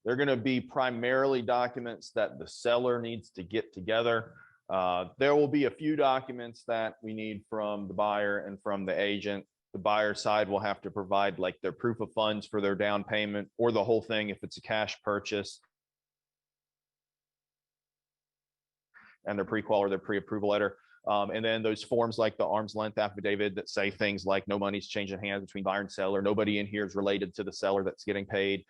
They're going to be primarily documents that the seller needs to get together. There will be a few documents that we need from the buyer and from the agent. The buyer side will have to provide like their proof of funds for their down payment, or the whole thing if it's a cash purchase, and their pre-qual or their pre-approval letter. And then those forms like the arm's length affidavit that say things like no money's changing hands between buyer and seller. Nobody in here is related to the seller that's getting paid.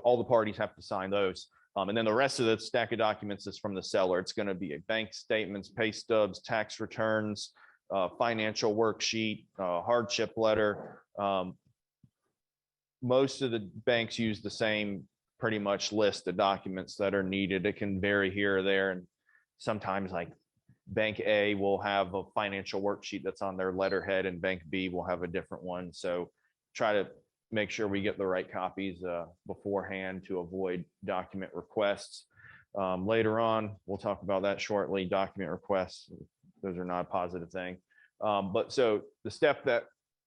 All the parties have to sign those. And then the rest of the stack of documents is from the seller. It's going to be bank statements, pay stubs, tax returns, financial worksheet, hardship letter. Most of the banks use the same pretty much list of documents that are needed. It can vary here or there. And sometimes like bank A will have a financial worksheet that's on their letterhead, and bank B will have a different one. So try to make sure we get the right copies beforehand to avoid document requests. Later on, we'll talk about that shortly. Document requests, those are not a positive thing. But so the step that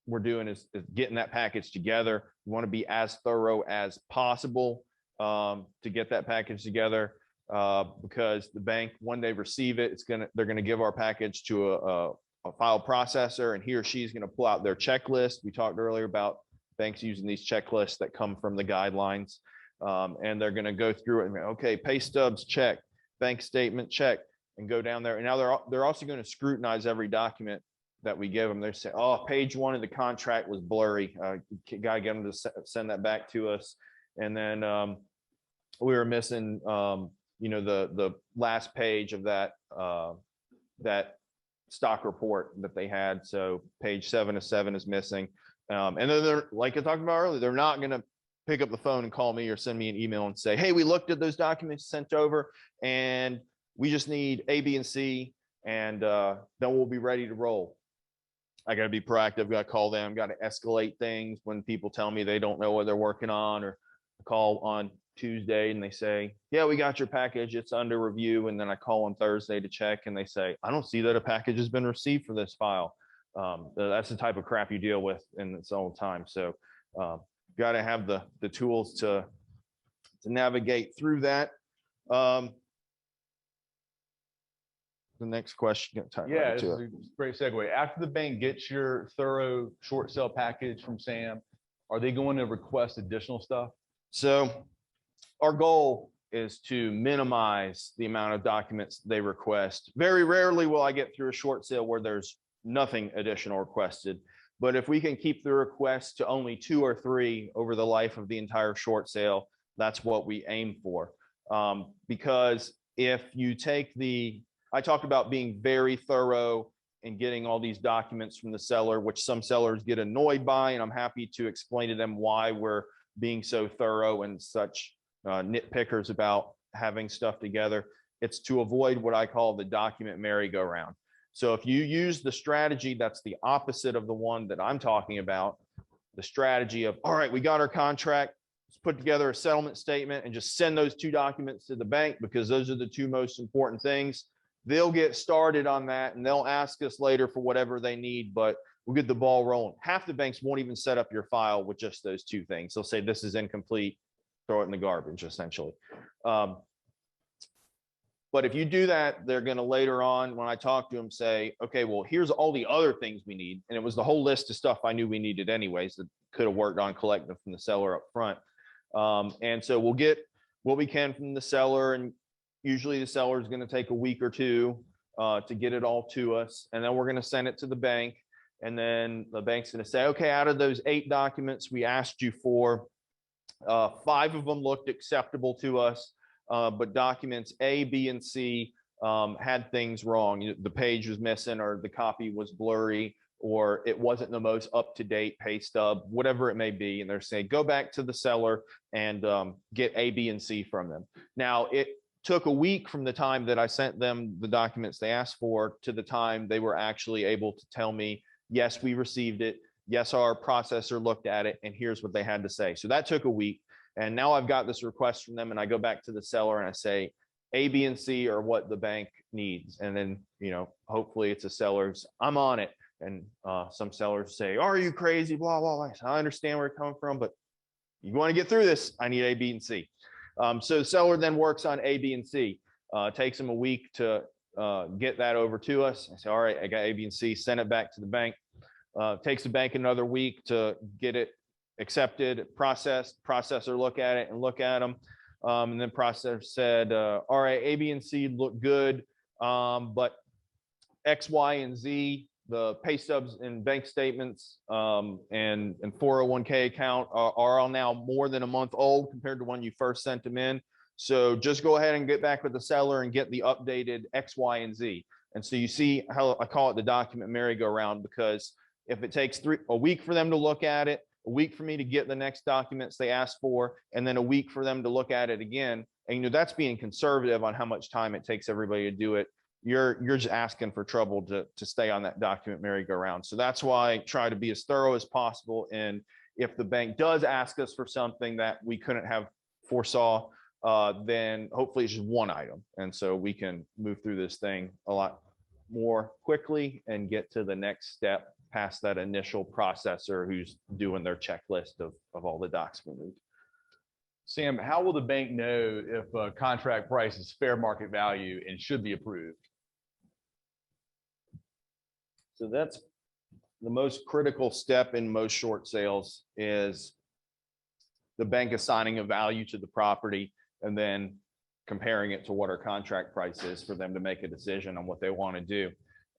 we're doing is getting that package together. We want to be as thorough as possible to get that package together, because the bank, when they receive it, they're going to give our package to a file processor, and he or she is going to pull out their checklist. We talked earlier about banks using these checklists that come from the guidelines, and they're going to go through it and okay, pay stubs, check, bank statement, check, and go down there. And now they're also going to scrutinize every document that we give them. They're saying, oh, page 1 of the contract was blurry. Gotta get them to send that back to us. And then we were missing, the last page of that stock report that they had. So page 7 of 7 is missing. And then they're, like I talked about earlier, they're not going to pick up the phone and call me or send me an email and say, hey, we looked at those documents sent over and we just need A, B, and C, and then we'll be ready to roll. I got to be proactive, got to call them, got to escalate things when people tell me they don't know what they're working on, or call on Tuesday and they say, yeah, we got your package, it's under review. And then I call on Thursday to check and they say, I don't see that a package has been received for this file. That's the type of crap you deal with in its own time. So got to have the tools to navigate through that. the next question. Get time Yeah, right this to is it. a great segue. After the bank gets your thorough short sale package from Sam, are they going to request additional stuff? So our goal is to minimize the amount of documents they request. Very rarely will I get through a short sale where there's nothing additional requested. But if we can keep the requests to only 2 or 3 over the life of the entire short sale, that's what we aim for. Because if you take I talked about being very thorough and getting all these documents from the seller, which some sellers get annoyed by, and I'm happy to explain to them why we're being so thorough and such nitpickers about having stuff together. It's to avoid what I call the document merry-go-round. So if you use the strategy that's the opposite of the one that I'm talking about, the strategy of, all right, we got our contract, let's put together a settlement statement and just send those 2 documents to the bank because those are the 2 most important things. They'll get started on that and they'll ask us later for whatever they need, but we'll get the ball rolling. Half the banks won't even set up your file with just those 2 things. They'll say this is incomplete, throw it in the garbage, essentially. But if you do that, they're going to later on, when I talk to them, say, okay, well, here's all the other things we need. And it was the whole list of stuff I knew we needed anyways that could have worked on collecting from the seller up front. And so we'll get what we can from the seller. And usually the seller is going to take a week or 2 to get it all to us. And then we're going to send it to the bank. And then the bank's going to say, okay, out of those 8 documents we asked you for, 5 of them looked acceptable to us. But documents A, B, and C had things wrong. The page was missing, or the copy was blurry, or it wasn't the most up-to-date pay stub, whatever it may be. And they're saying, go back to the seller and get A, B, and C from them. Now, it took a week from the time that I sent them the documents they asked for to the time they were actually able to tell me, yes, we received it. Yes, our processor looked at it, and here's what they had to say. So that took a week. And now I've got this request from them and I go back to the seller and I say, A, B, and C are what the bank needs. And then, hopefully it's a seller's, I'm on it. And some sellers say, are you crazy? Blah, blah, blah. I understand where you're coming from, but you want to get through this, I need A, B, and C. So the seller then works on A, B, and C. Takes them a week to get that over to us. I say, all right, I got A, B, and C, send it back to the bank. Takes the bank another week to get it accepted, processed, processor look at it and look at them. And then processor said, all right, A, B, and C look good, but X, Y, and Z, the pay stubs and bank statements and 401k account are all now more than a month old compared to when you first sent them in. So just go ahead and get back with the seller and get the updated X, Y, and Z. And so you see how I call it the document merry-go-round, because if it takes a week for them to look at it, a week for me to get the next documents they asked for, and then a week for them to look at it again. And that's being conservative on how much time it takes everybody to do it. You're just asking for trouble to stay on that document merry-go-round. So that's why I try to be as thorough as possible. And if the bank does ask us for something that we couldn't have foresaw, then hopefully it's just one item. And so we can move through this thing a lot more quickly and get to the next step past that initial processor who's doing their checklist of all the docs we need. Sam, how will the bank know if a contract price is fair market value and should be approved? So that's the most critical step in most short sales, is the bank assigning a value to the property and then comparing it to what our contract price is for them to make a decision on what they want to do.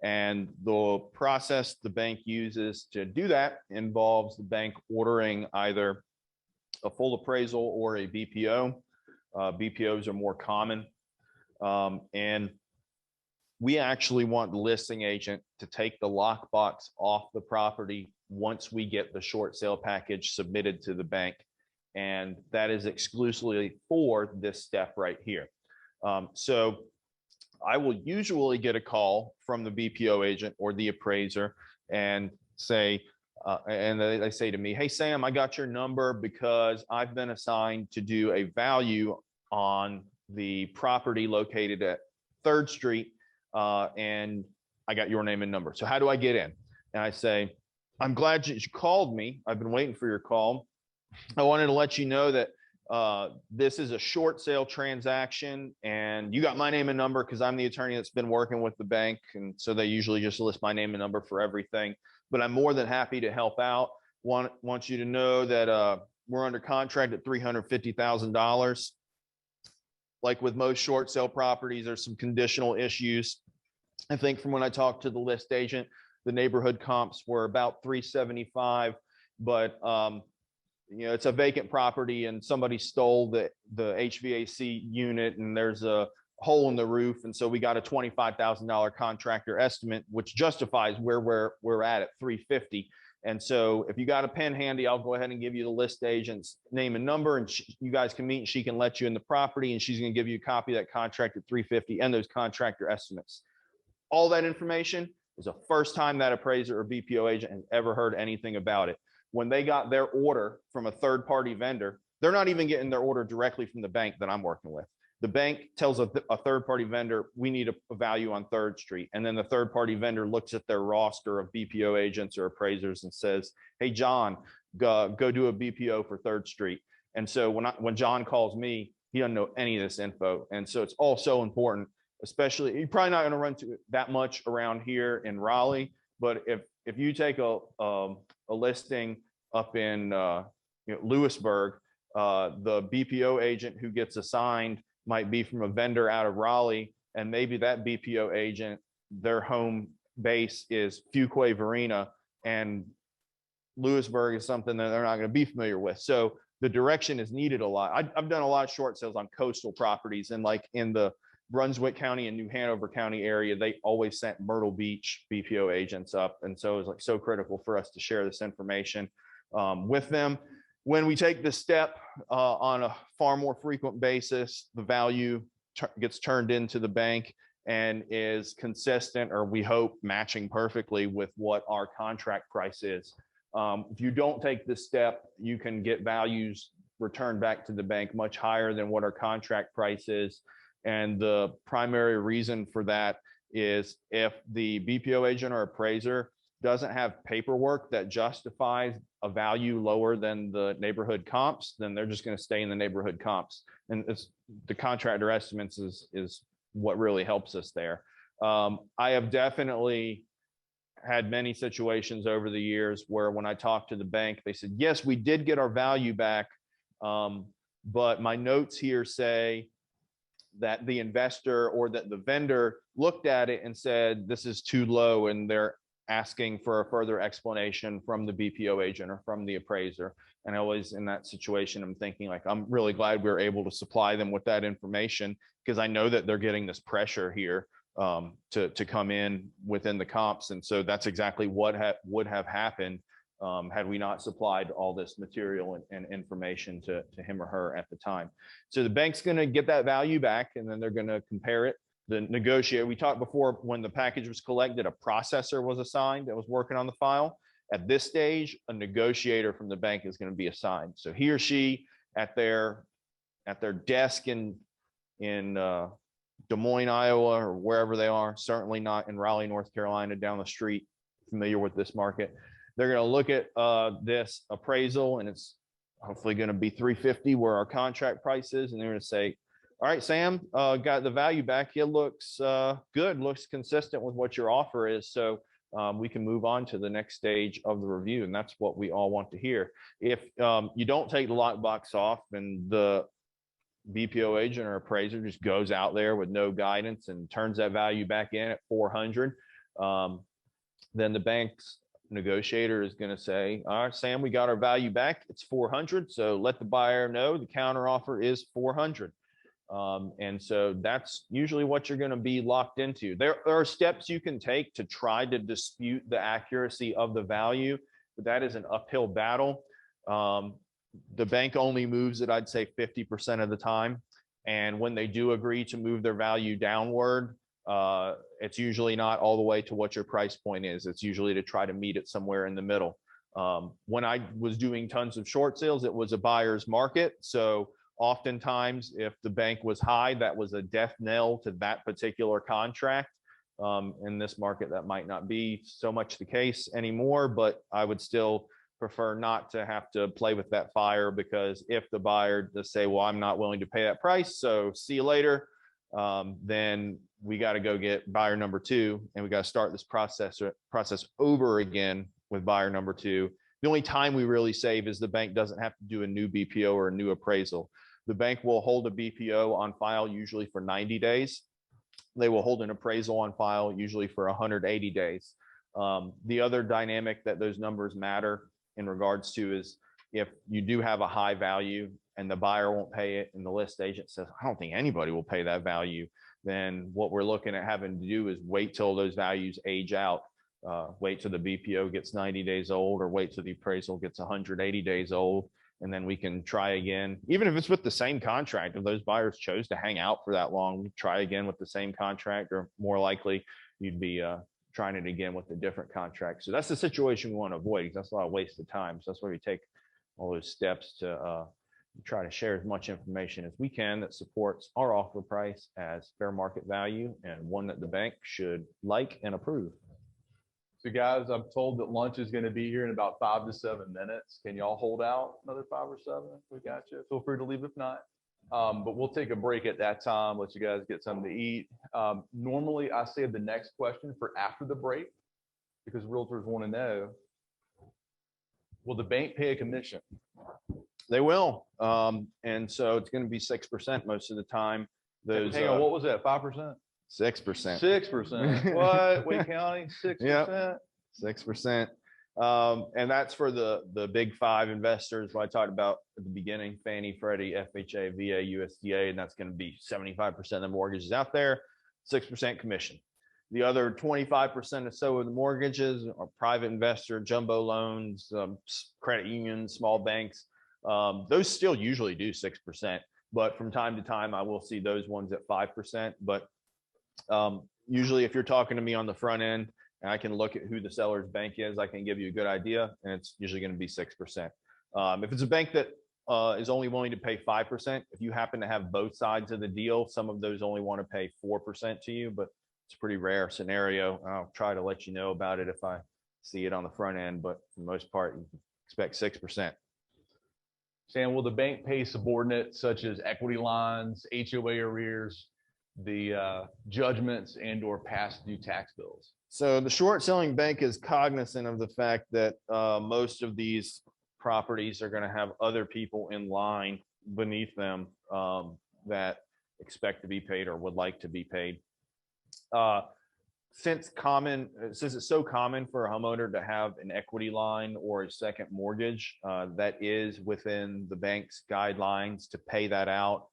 And the process the bank uses to do that involves the bank ordering either a full appraisal or a BPO. BPOs are more common. And we actually want the listing agent to take the lockbox off the property once we get the short sale package submitted to the bank. And that is exclusively for this step right here. So I will usually get a call from the BPO agent or the appraiser and say, and they say to me, hey, Sam, I got your number because I've been assigned to do a value on the property located at 3rd Street. And I got your name and number. So how do I get in? And I say, I'm glad you called me. I've been waiting for your call. I wanted to let you know that This is a short sale transaction, and you got my name and number because I'm the attorney that's been working with the bank. And so they usually just list my name and number for everything, but I'm more than happy to help out. Want you to know that we're under contract at $350,000. Like with most short sale properties, there's some conditional issues. I think from when I talked to the list agent, the neighborhood comps were about 375, but it's a vacant property and somebody stole the HVAC unit and there's a hole in the roof. And so we got a $25,000 contractor estimate, which justifies where we're at 350. And so if you got a pen handy, I'll go ahead and give you the list agent's name and number, and you guys can meet and she can let you in the property, and she's going to give you a copy of that contract at 350 and those contractor estimates. All that information is the first time that appraiser or BPO agent has ever heard anything about it. When they got their order from a third-party vendor, they're not even getting their order directly from the bank that I'm working with. The bank tells a third-party vendor, we need a value on 3rd Street. And then the third-party vendor looks at their roster of BPO agents or appraisers and says, hey, John, go do a BPO for 3rd Street. And so when John calls me, he doesn't know any of this info. And so it's all so important, especially, you're probably not going to run to it that much around here in Raleigh, but if you take a listing up in Lewisburg, the BPO agent who gets assigned might be from a vendor out of Raleigh, and maybe that BPO agent, their home base is Fuquay Varina, and Lewisburg is something that they're not going to be familiar with. So the direction is needed a lot. I've done a lot of short sales on coastal properties, and like in the Brunswick County and New Hanover County area, they always sent Myrtle Beach BPO agents up. And so it was like so critical for us to share this information with them. When we take this step on a far more frequent basis, the value gets turned into the bank and is consistent, or we hope matching perfectly with what our contract price is. If you don't take this step, you can get values returned back to the bank much higher than what our contract price is. And the primary reason for that is if the BPO agent or appraiser doesn't have paperwork that justifies a value lower than the neighborhood comps, then they're just going to stay in the neighborhood comps. And it's the contractor estimates is what really helps us there. I have definitely had many situations over the years where when I talked to the bank, they said, yes, we did get our value back. But my notes here say that the investor or that the vendor looked at it and said, this is too low, and they're asking for a further explanation from the BPO agent or from the appraiser. And always in that situation, I'm thinking like, I'm really glad we were able to supply them with that information, because I know that they're getting this pressure here to come in within the comps. And so that's exactly what would have happened had we not supplied all this material and information to him or her at the time. So the bank's going to get that value back, and then they're going to compare it. The negotiator, we talked before, when the package was collected, a processor was assigned that was working on the file. At this stage, a negotiator from the bank is going to be assigned. So he or she at their desk in Des Moines, Iowa, or wherever they are, certainly not in Raleigh, North Carolina, down the street, familiar with this market. They're going to look at this appraisal, and it's hopefully going to be 350 where our contract price is. And they're going to say, all right, Sam, got the value back. It looks good, looks consistent with what your offer is. So we can move on to the next stage of the review. And that's what we all want to hear. If you don't take the lockbox off and the BPO agent or appraiser just goes out there with no guidance and turns that value back in at 400, then the bank's negotiator is going to say, all right, Sam, we got our value back. It's 400. So let the buyer know the counter offer is 400. And so that's usually what you're going to be locked into. There are steps you can take to try to dispute the accuracy of the value, but that is an uphill battle. The bank only moves it, I'd say 50% of the time. And when they do agree to move their value downward, it's usually not all the way to what your price point is. It's usually to try to meet it somewhere in the middle. When I was doing tons of short sales, it was a buyer's market. So oftentimes, if the bank was high, that was a death knell to that particular contract. In this market, that might not be so much the case anymore, but I would still prefer not to have to play with that fire, because if the buyer does say, well, I'm not willing to pay that price, so see you later, then we got to go get buyer number two, and we got to start this process over again with buyer number two. The only time we really save is the bank doesn't have to do a new BPO or a new appraisal. The bank will hold a BPO on file usually for 90 days. They will hold an appraisal on file usually for 180 days. The other dynamic that those numbers matter in regards to is if you do have a high value and the buyer won't pay it and the list agent says, I don't think anybody will pay that value, then what we're looking at having to do is wait till those values age out. Wait till the BPO gets 90 days old, or wait till the appraisal gets 180 days old, and then we can try again. Even if it's with the same contract, if those buyers chose to hang out for that long, we try again with the same contract, or more likely you'd be trying it again with a different contract. So that's the situation we want to avoid, because that's a lot of wasted time. So that's why we take all those steps to try to share as much information as we can that supports our offer price as fair market value, and one that the bank should like and approve. So guys, I'm told that lunch is going to be here in about 5 to 7 minutes. Can y'all hold out another 5 or 7? We got you. Feel free to leave if not. But we'll take a break at that time, let you guys get something to eat. Normally, I save the next question for after the break, because realtors want to know, will the bank pay a commission? They will. And so it's going to be 6% most of the time. Those, hang on, what was that, 5%? 6%. 6%. What? Wake County, 6%? Yep. 6%. And that's for the big five investors what I talked about at the beginning: Fannie, Freddie, FHA, VA, USDA, and that's going to be 75% of the mortgages out there, 6% commission. The other 25% or so of the mortgages are private investor, jumbo loans, credit unions, small banks. Those still usually do 6%, but from time to time, I will see those ones at 5%. But usually if you're talking to me on the front end and I can look at who the seller's bank is, I can give you a good idea, and it's usually going to be 6%. If it's a bank that is only willing to pay 5%, if you happen to have both sides of the deal, some of those only want to pay 4% to you, but it's a pretty rare scenario. I'll try to let you know about it if I see it on the front end, but for the most part, you can expect 6%. Sam, will the bank pay subordinates such as equity lines, HOA arrears, the judgments, and or past due tax bills? So the short selling bank is cognizant of the fact that most of these properties are going to have other people in line beneath them that expect to be paid or would like to be paid. Since it's so common for a homeowner to have an equity line or a second mortgage, that is within the bank's guidelines to pay that out.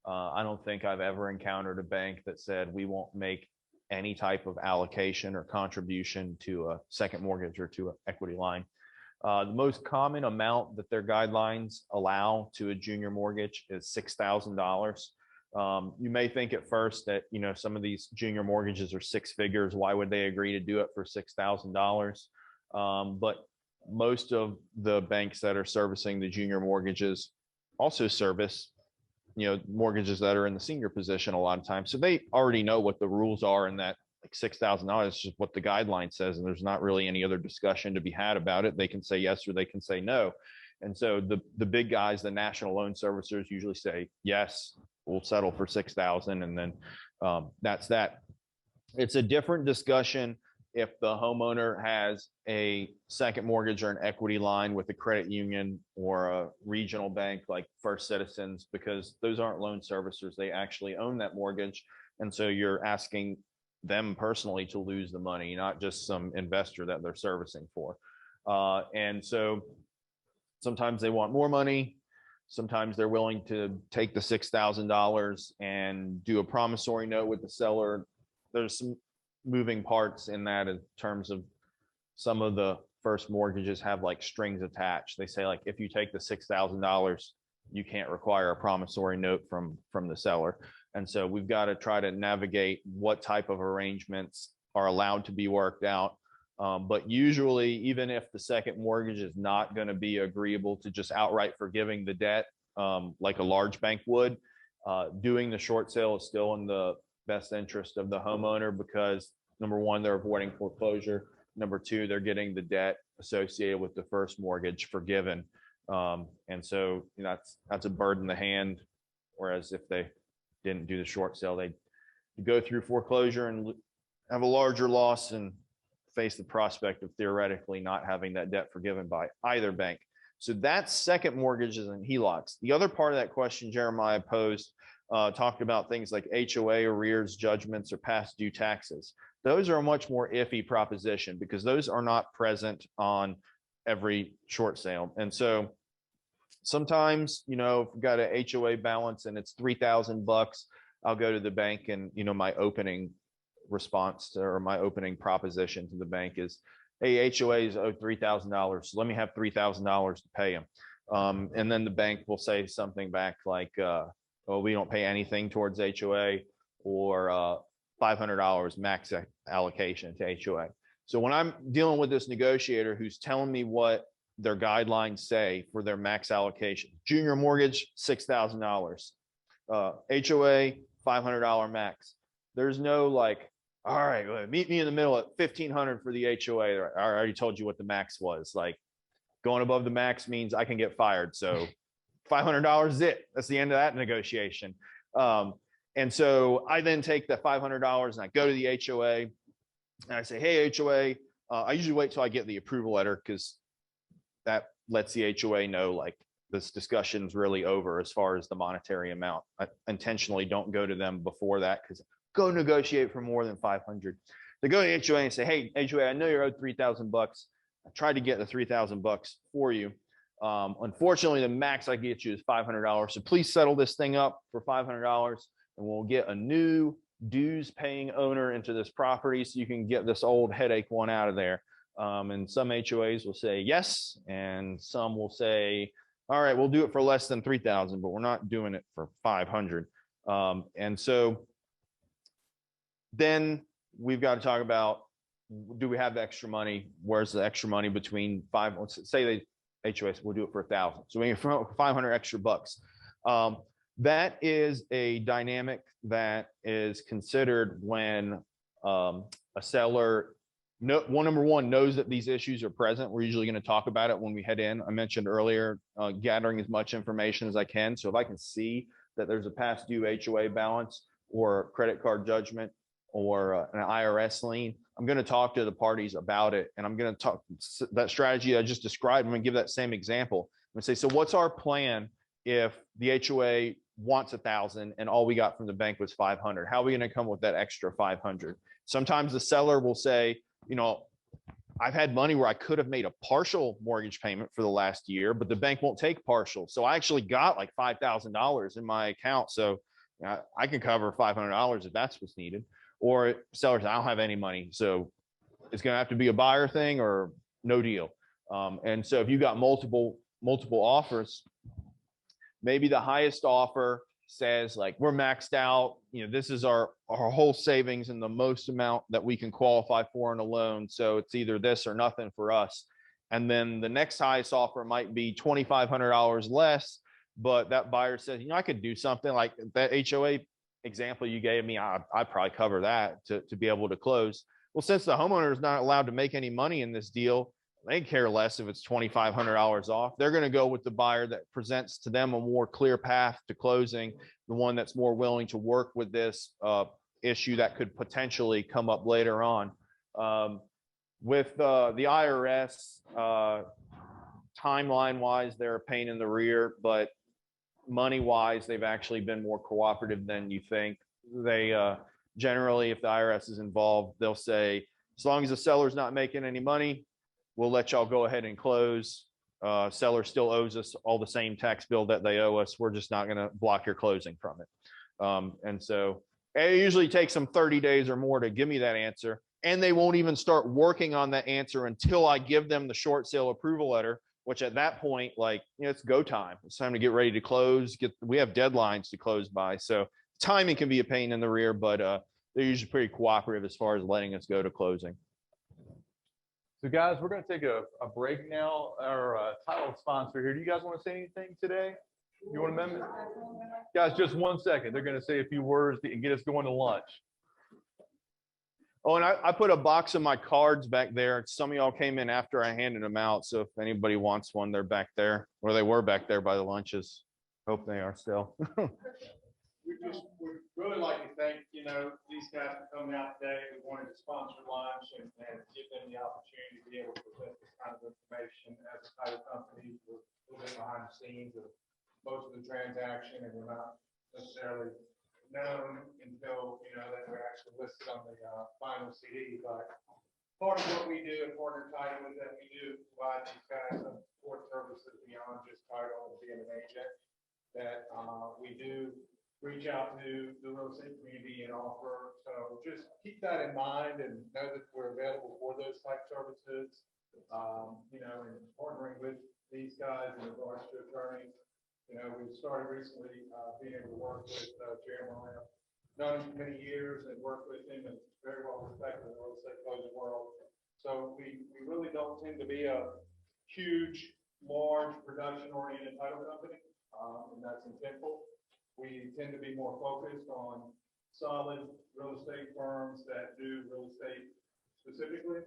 I don't think I've ever encountered a bank that said we won't make any type of allocation or contribution to a second mortgage or to an equity line. The most common amount that their guidelines allow to a junior mortgage is $6,000. You may think at first that, some of these junior mortgages are 6 figures. Why would they agree to do it for $6,000? But most of the banks that are servicing the junior mortgages also service mortgages that are in the senior position a lot of times. So they already know what the rules are, and that like $6,000 is just what the guideline says. And there's not really any other discussion to be had about it. They can say yes or they can say no. And so the big guys, the national loan servicers, usually say, yes, we'll settle for $6,000. And then that's that. It's a different discussion if the homeowner has a second mortgage or an equity line with a credit union or a regional bank like First Citizens, because those aren't loan servicers. They actually own that mortgage. And so you're asking them personally to lose the money, not just some investor that they're servicing for. And so sometimes they want more money. Sometimes they're willing to take the $6,000 and do a promissory note with the seller. There's some moving parts in that in terms of some of the first mortgages have like strings attached. They say like, if you take the $6,000, you can't require a promissory note from the seller. And so we've got to try to navigate what type of arrangements are allowed to be worked out. But usually, even if the second mortgage is not going to be agreeable to just outright forgiving the debt, like a large bank would, doing the short sale is still in the best interest of the homeowner, because number one, they're avoiding foreclosure. Number two, they're getting the debt associated with the first mortgage forgiven. And so that's a bird in the hand. Whereas if they didn't do the short sale, they go through foreclosure and have a larger loss and face the prospect of theoretically not having that debt forgiven by either bank. So that's second mortgages and HELOCs. The other part of that question Jeremiah posed talked about things like HOA arrears, judgments, or past due taxes. Those are a much more iffy proposition because those are not present on every short sale. And so sometimes, if we've got a HOA balance and it's $3,000, I'll go to the bank and, my opening response or my opening proposition to the bank is, hey, HOAs owe $3,000. So let me have $3,000 to pay them. And then the bank will say something back like, well, we don't pay anything towards HOA, or $500 max allocation to HOA. So when I'm dealing with this negotiator who's telling me what their guidelines say for their max allocation, junior mortgage, $6,000, HOA, $500 max. There's no like, all right, meet me in the middle at $1,500 for the HOA. I already told you what the max was. Like, going above the max means I can get fired. So $500 is it. That's the end of that negotiation. And so I then take the $500 and I go to the HOA and I say, hey, HOA, I usually wait till I get the approval letter because that lets the HOA know like this discussion's really over as far as the monetary amount. I intentionally don't go to them before that because go negotiate for more than 500. They go to the HOA and say, hey, HOA, I know you're owed $3,000. I tried to get the $3,000 for you. Unfortunately, the max I can get you is $500. So please settle this thing up for $500 and we'll get a new dues paying owner into this property so you can get this old headache one out of there. And some HOAs will say yes, and some will say, all right, we'll do it for less than 3,000, but we're not doing it for 500. And so then we've got to talk about, do we have the extra money? Where's the extra money between let's say they HOAs will do it for 1,000. So we have 500 extra bucks. That is a dynamic that is considered when a seller, number one, knows that these issues are present. We're usually going to talk about it when we head in. I mentioned earlier, gathering as much information as I can. So if I can see that there's a past due HOA balance or credit card judgment or an IRS lien, I'm going to talk to the parties about it. And I'm going to talk that strategy I just described. I'm going to give that same example. I'm going to say, so what's our plan if the HOA wants 1,000 and all we got from the bank was 500? How are we going to come with that extra 500? Sometimes the seller will say, I've had money where I could have made a partial mortgage payment for the last year, but the bank won't take partial. So I actually got like $5,000 in my account. So I can cover $500 if that's what's needed. Or sellers, I don't have any money. So it's going to have to be a buyer thing or no deal. And so if you got multiple offers, maybe the highest offer says like, we're maxed out, this is our whole savings and the most amount that we can qualify for in a loan. So it's either this or nothing for us. And then the next highest offer might be $2,500 less, but that buyer says, I could do something like that HOA example you gave me. I'd probably cover that to be able to close. Well, since the homeowner is not allowed to make any money in this deal, they care less if it's $2,500 off. They're going to go with the buyer that presents to them a more clear path to closing, the one that's more willing to work with this issue that could potentially come up later on. With the IRS, timeline-wise, they're a pain in the rear, but money-wise, they've actually been more cooperative than you think. They generally, if the IRS is involved, they'll say, as long as the seller's not making any money, we'll let y'all go ahead and close. Seller still owes us all the same tax bill that they owe us. We're just not going to block your closing from it. And so it usually takes them 30 days or more to give me that answer. And they won't even start working on that answer until I give them the short sale approval letter, which at that point, it's go time. It's time to get ready to close. We have deadlines to close by. So timing can be a pain in the rear, but they're usually pretty cooperative as far as letting us go to closing. So guys, we're going to take a break now. Our title sponsor here. Do you guys want to say anything today? You want to amend? Guys, just 1 second. They're going to say a few words and get us going to lunch. Oh, and I put a box of my cards back there. Some of y'all came in after I handed them out. So if anybody wants one, they're back there, or they were back there by the lunches. Hope they are still. We'd really like to thank, these guys for coming out today. We wanted to sponsor lunch and give them the opportunity to be able to present this kind of information as a title company. We're a little bit behind the scenes of most of the transaction, and we're not necessarily known until, that we're actually listed on the final CD. But part of what we do at Partner Title is that we do provide these guys some support services beyond just title and being an agent. That we do reach out to the real estate community and offer. So just keep that in mind and know that we're available for those type services. And partnering with these guys in regards to attorneys. We started recently being able to work with Jeremiah. Known him for many years and worked with him, and very well respected in the real estate closing world. So we really don't tend to be a huge, large production-oriented title company, and that's intentful. We tend to be more focused on solid real estate firms that do real estate specifically,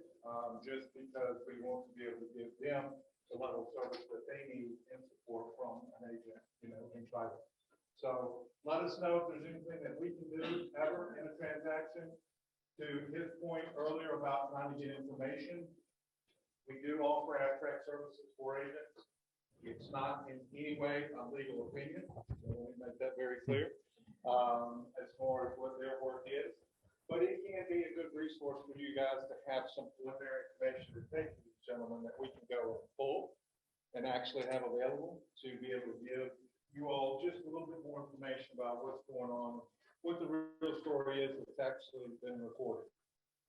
just because we want to be able to give them the level of service that they need and support from an agent, in title. So let us know if there's anything that we can do ever in a transaction. To his point earlier about trying to get information, we do offer abstract services for agents. It's not in any way a legal opinion. So let me make that very clear as far as what their work is. But it can be a good resource for you guys to have some preliminary information to take to these gentlemen that we can go and pull and actually have available to be able to give you all just a little bit more information about what's going on, what the real story is that's actually been recorded.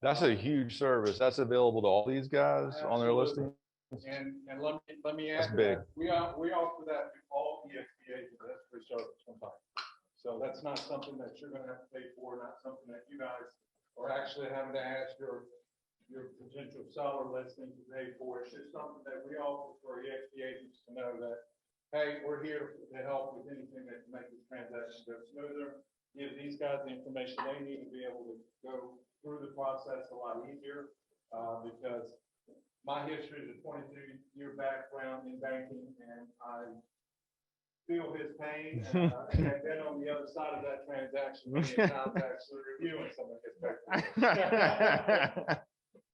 That's a huge service. That's available to all these guys on their listing. And let me add That's to big. that. We offer that to all EXP agents. That's free service sometimes. So that's not something that you're going to have to pay for, not something that you guys are actually having to ask your potential seller listing to pay for. It's just something that we offer for EXP agents to know that, hey, we're here to help with anything that can make this transaction go smoother. Give these guys the information they need to be able to go through the process a lot easier, because my history is a 22-year background in banking, and I feel his pain. And I've been on the other side of that transaction many times, actually reviewing some of his papers.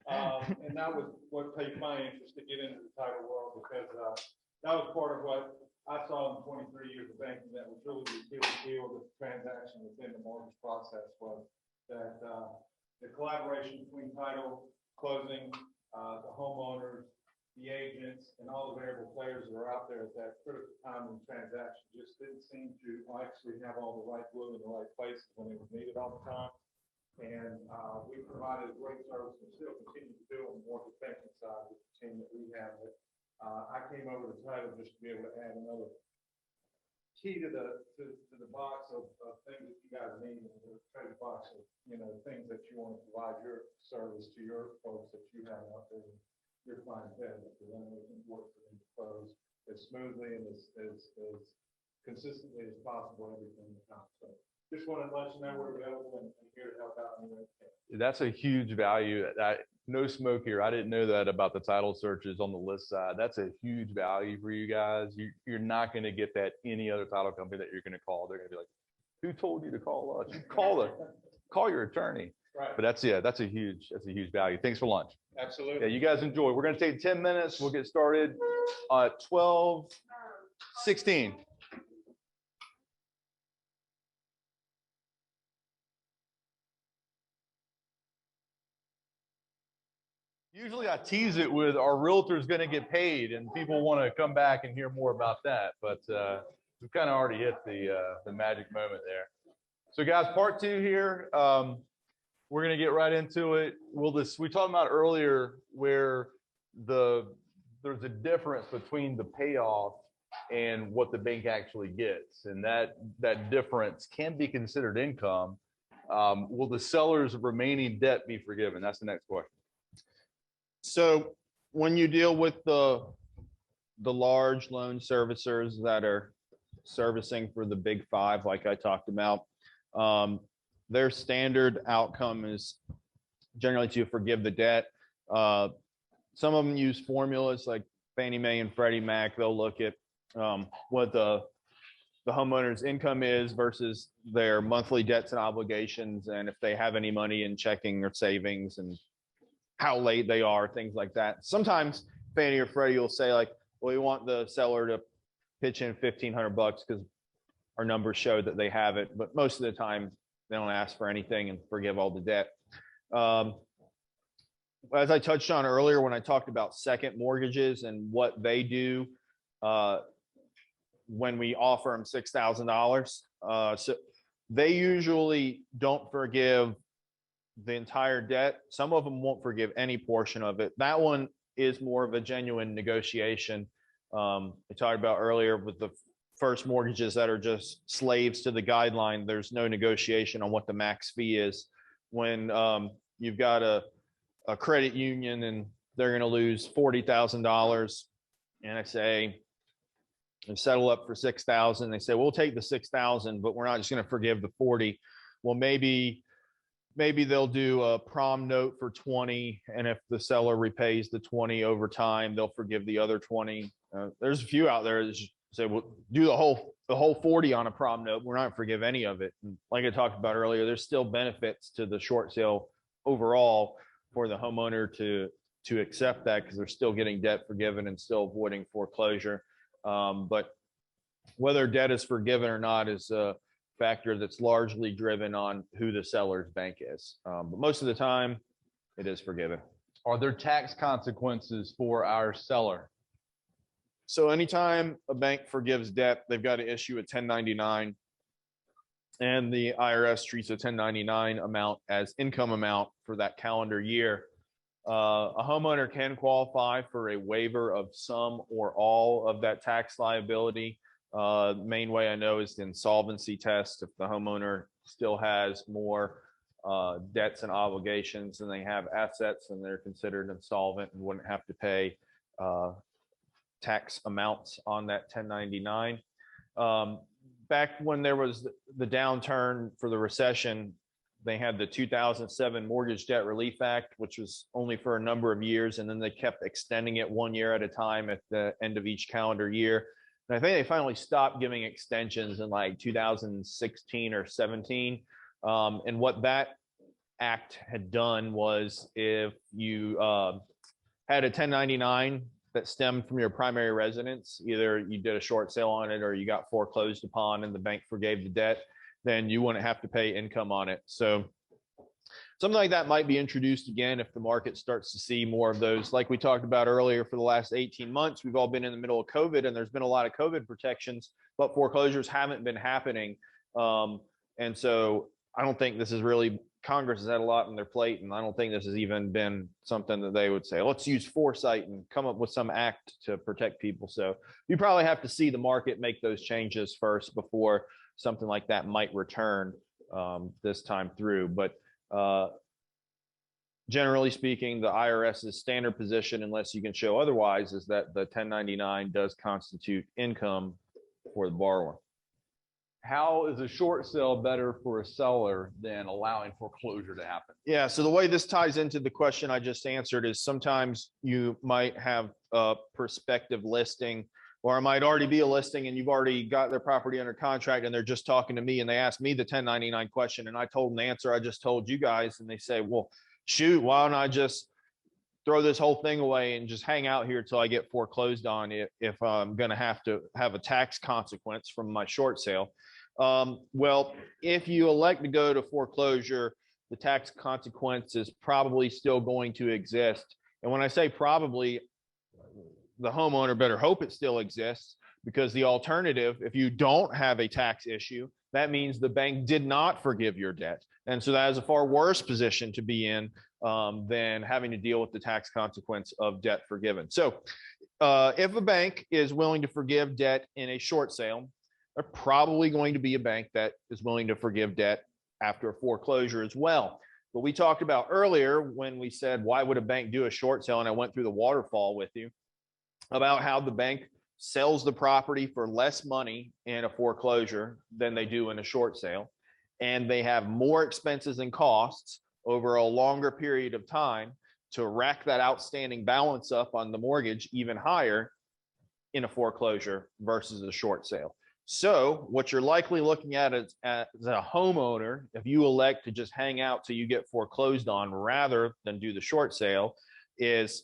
And that was what piqued my interest to get into the title world, because that was part of what I saw in 23 years of banking that was really the Achilles heel of the transaction within the mortgage process, was that the collaboration between title, closing, the homeowners, the agents, and all the variable players that are out there at that critical time in the transaction just didn't seem to actually have all the right glue in the right places when it was needed all the time. And we provided a great service and still continue to do on the mortgage banking side with the team that we have. I came over to title just to be able to add another key to the box of things that you guys need, and the treasure box of things that you want to provide your service to your folks that you have out there, your clientele, that then we can work for them to close as smoothly and as consistently as possible every single time. So just wanted to let you know we're available and here to help out in any way we can. That's a huge value. No smoke here. I didn't know that about the title searches on the list side. That's a huge value for you guys. You're not going to get that any other title company that you're going to call. They're going to be like, who told you to call us? You call your attorney. Right. But that's a huge value. Thanks for lunch. Absolutely. Yeah, you guys enjoy. We're going to take 10 minutes. We'll get started at 12:16. Usually I tease it with our realtor's going to get paid, and people want to come back and hear more about that. But we've kind of already hit the magic moment there. So guys, part two here. We're going to get right into it. We talked about earlier where there's a difference between the payoff and what the bank actually gets, and that difference can be considered income. Will the seller's remaining debt be forgiven? That's the next question. So when you deal with the large loan servicers that are servicing for the big five, like I talked about, their standard outcome is generally to forgive the debt. Some of them use formulas like Fannie Mae and Freddie Mac. They'll look at what the homeowner's income is versus their monthly debts and obligations, and if they have any money in checking or savings, and how late they are, things like that. Sometimes Fannie or Freddie will say like, well, we want the seller to pitch in $1,500 because our numbers show that they have it, but most of the time they don't ask for anything and forgive all the debt. As I touched on earlier, when I talked about second mortgages and what they do, when we offer them $6,000, so they usually don't forgive the entire debt. Some of them won't forgive any portion of it. That one is more of a genuine negotiation. I talked about earlier with the first mortgages that are just slaves to the guideline. There's no negotiation on what the max fee is. When you've got a credit union and they're going to lose $40,000, and I say, and settle up for 6,000. They say, we'll take the 6,000, but we're not just going to forgive the 40. Well, maybe they'll do a prom note for 20. And if the seller repays the 20 over time, they'll forgive the other 20. There's a few out there that say, well, do the whole 40 on a prom note. We're not going to forgive any of it. And like I talked about earlier, there's still benefits to the short sale overall for the homeowner to accept that, because they're still getting debt forgiven and still avoiding foreclosure. But whether debt is forgiven or not is a factor that's largely driven on who the seller's bank is. But most of the time, it is forgiven. Are there tax consequences for our seller? So anytime a bank forgives debt, they've got to issue a 1099, and the IRS treats a 1099 amount as income amount for that calendar year. A homeowner can qualify for a waiver of some or all of that tax liability. The main way I know is the insolvency test. If the homeowner still has more debts and obligations than they have assets, and they're considered insolvent and wouldn't have to pay tax amounts on that 1099. Back when there was the downturn for the recession, they had the 2007 Mortgage Debt Relief Act, which was only for a number of years, and then they kept extending it 1 year at a time at the end of each calendar year. And I think they finally stopped giving extensions in like 2016 or 17. And what that act had done was, if you had a 1099 that stemmed from your primary residence, either you did a short sale on it or you got foreclosed upon and the bank forgave the debt, then you wouldn't have to pay income on it. So something like that might be introduced again if the market starts to see more of those. Like we talked about earlier, for the last 18 months, we've all been in the middle of COVID, and there's been a lot of COVID protections, but foreclosures haven't been happening. And so I don't think this is really, Congress has had a lot on their plate, and I don't think this has even been something that they would say, let's use foresight and come up with some act to protect people. So you probably have to see the market make those changes first before something like that might return this time through. But generally speaking, the IRS's standard position, unless you can show otherwise, is that the 1099 does constitute income for the borrower. How is a short sale better for a seller than allowing foreclosure to happen? Yeah, so the way this ties into the question I just answered is, sometimes you might have a prospective listing, or it might already be a listing and you've already got their property under contract, and they're just talking to me and they ask me the 1099 question, and I told them the answer I just told you guys, and they say, well, shoot, why don't I just throw this whole thing away and just hang out here till I get foreclosed on it if I'm going to have a tax consequence from my short sale. Well, if you elect to go to foreclosure, the tax consequence is probably still going to exist. And when I say probably, the homeowner better hope it still exists, because the alternative, if you don't have a tax issue, that means the bank did not forgive your debt. And so that is a far worse position to be in than having to deal with the tax consequence of debt forgiven. So if a bank is willing to forgive debt in a short sale, they're probably going to be a bank that is willing to forgive debt after a foreclosure as well. But we talked about earlier when we said, why would a bank do a short sale? And I went through the waterfall with you about how the bank sells the property for less money in a foreclosure than they do in a short sale. And they have more expenses and costs over a longer period of time to rack that outstanding balance up on the mortgage even higher in a foreclosure versus a short sale. So what you're likely looking at is, as a homeowner, if you elect to just hang out till you get foreclosed on rather than do the short sale, is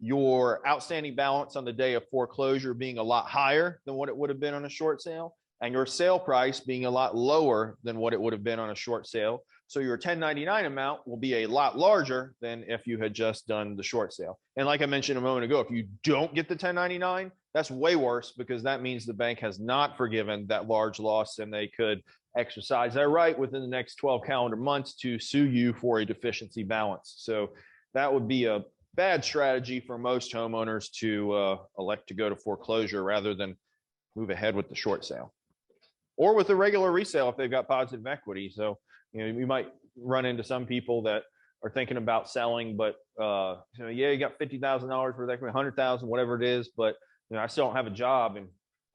your outstanding balance on the day of foreclosure being a lot higher than what it would have been on a short sale, and your sale price being a lot lower than what it would have been on a short sale. So your 1099 amount will be a lot larger than if you had just done the short sale. And like I mentioned a moment ago, if you don't get the 1099, that's way worse, because that means the bank has not forgiven that large loss, and they could exercise their right within the next 12 calendar months to sue you for a deficiency balance. So that would be a bad strategy for most homeowners to elect to go to foreclosure rather than move ahead with the short sale or with a regular resale if they've got positive equity. So, you might run into some people that are thinking about selling, but yeah, you got $50,000 worth of equity, 100,000, whatever it is, but I still don't have a job, and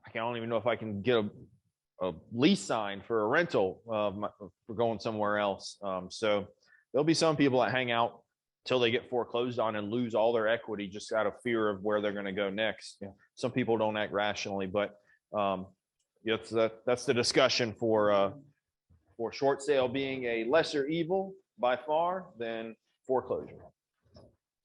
I don't even know if I can get a lease signed for a rental for going somewhere else. So there'll be some people that hang out till they get foreclosed on and lose all their equity just out of fear of where they're going to go next. Some people don't act rationally, but that's the discussion for short sale being a lesser evil by far than foreclosure.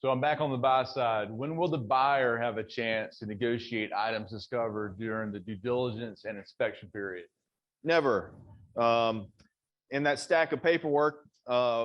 So I'm back on the buy side. When will the buyer have a chance to negotiate items discovered during the due diligence and inspection period? Never. In that stack of paperwork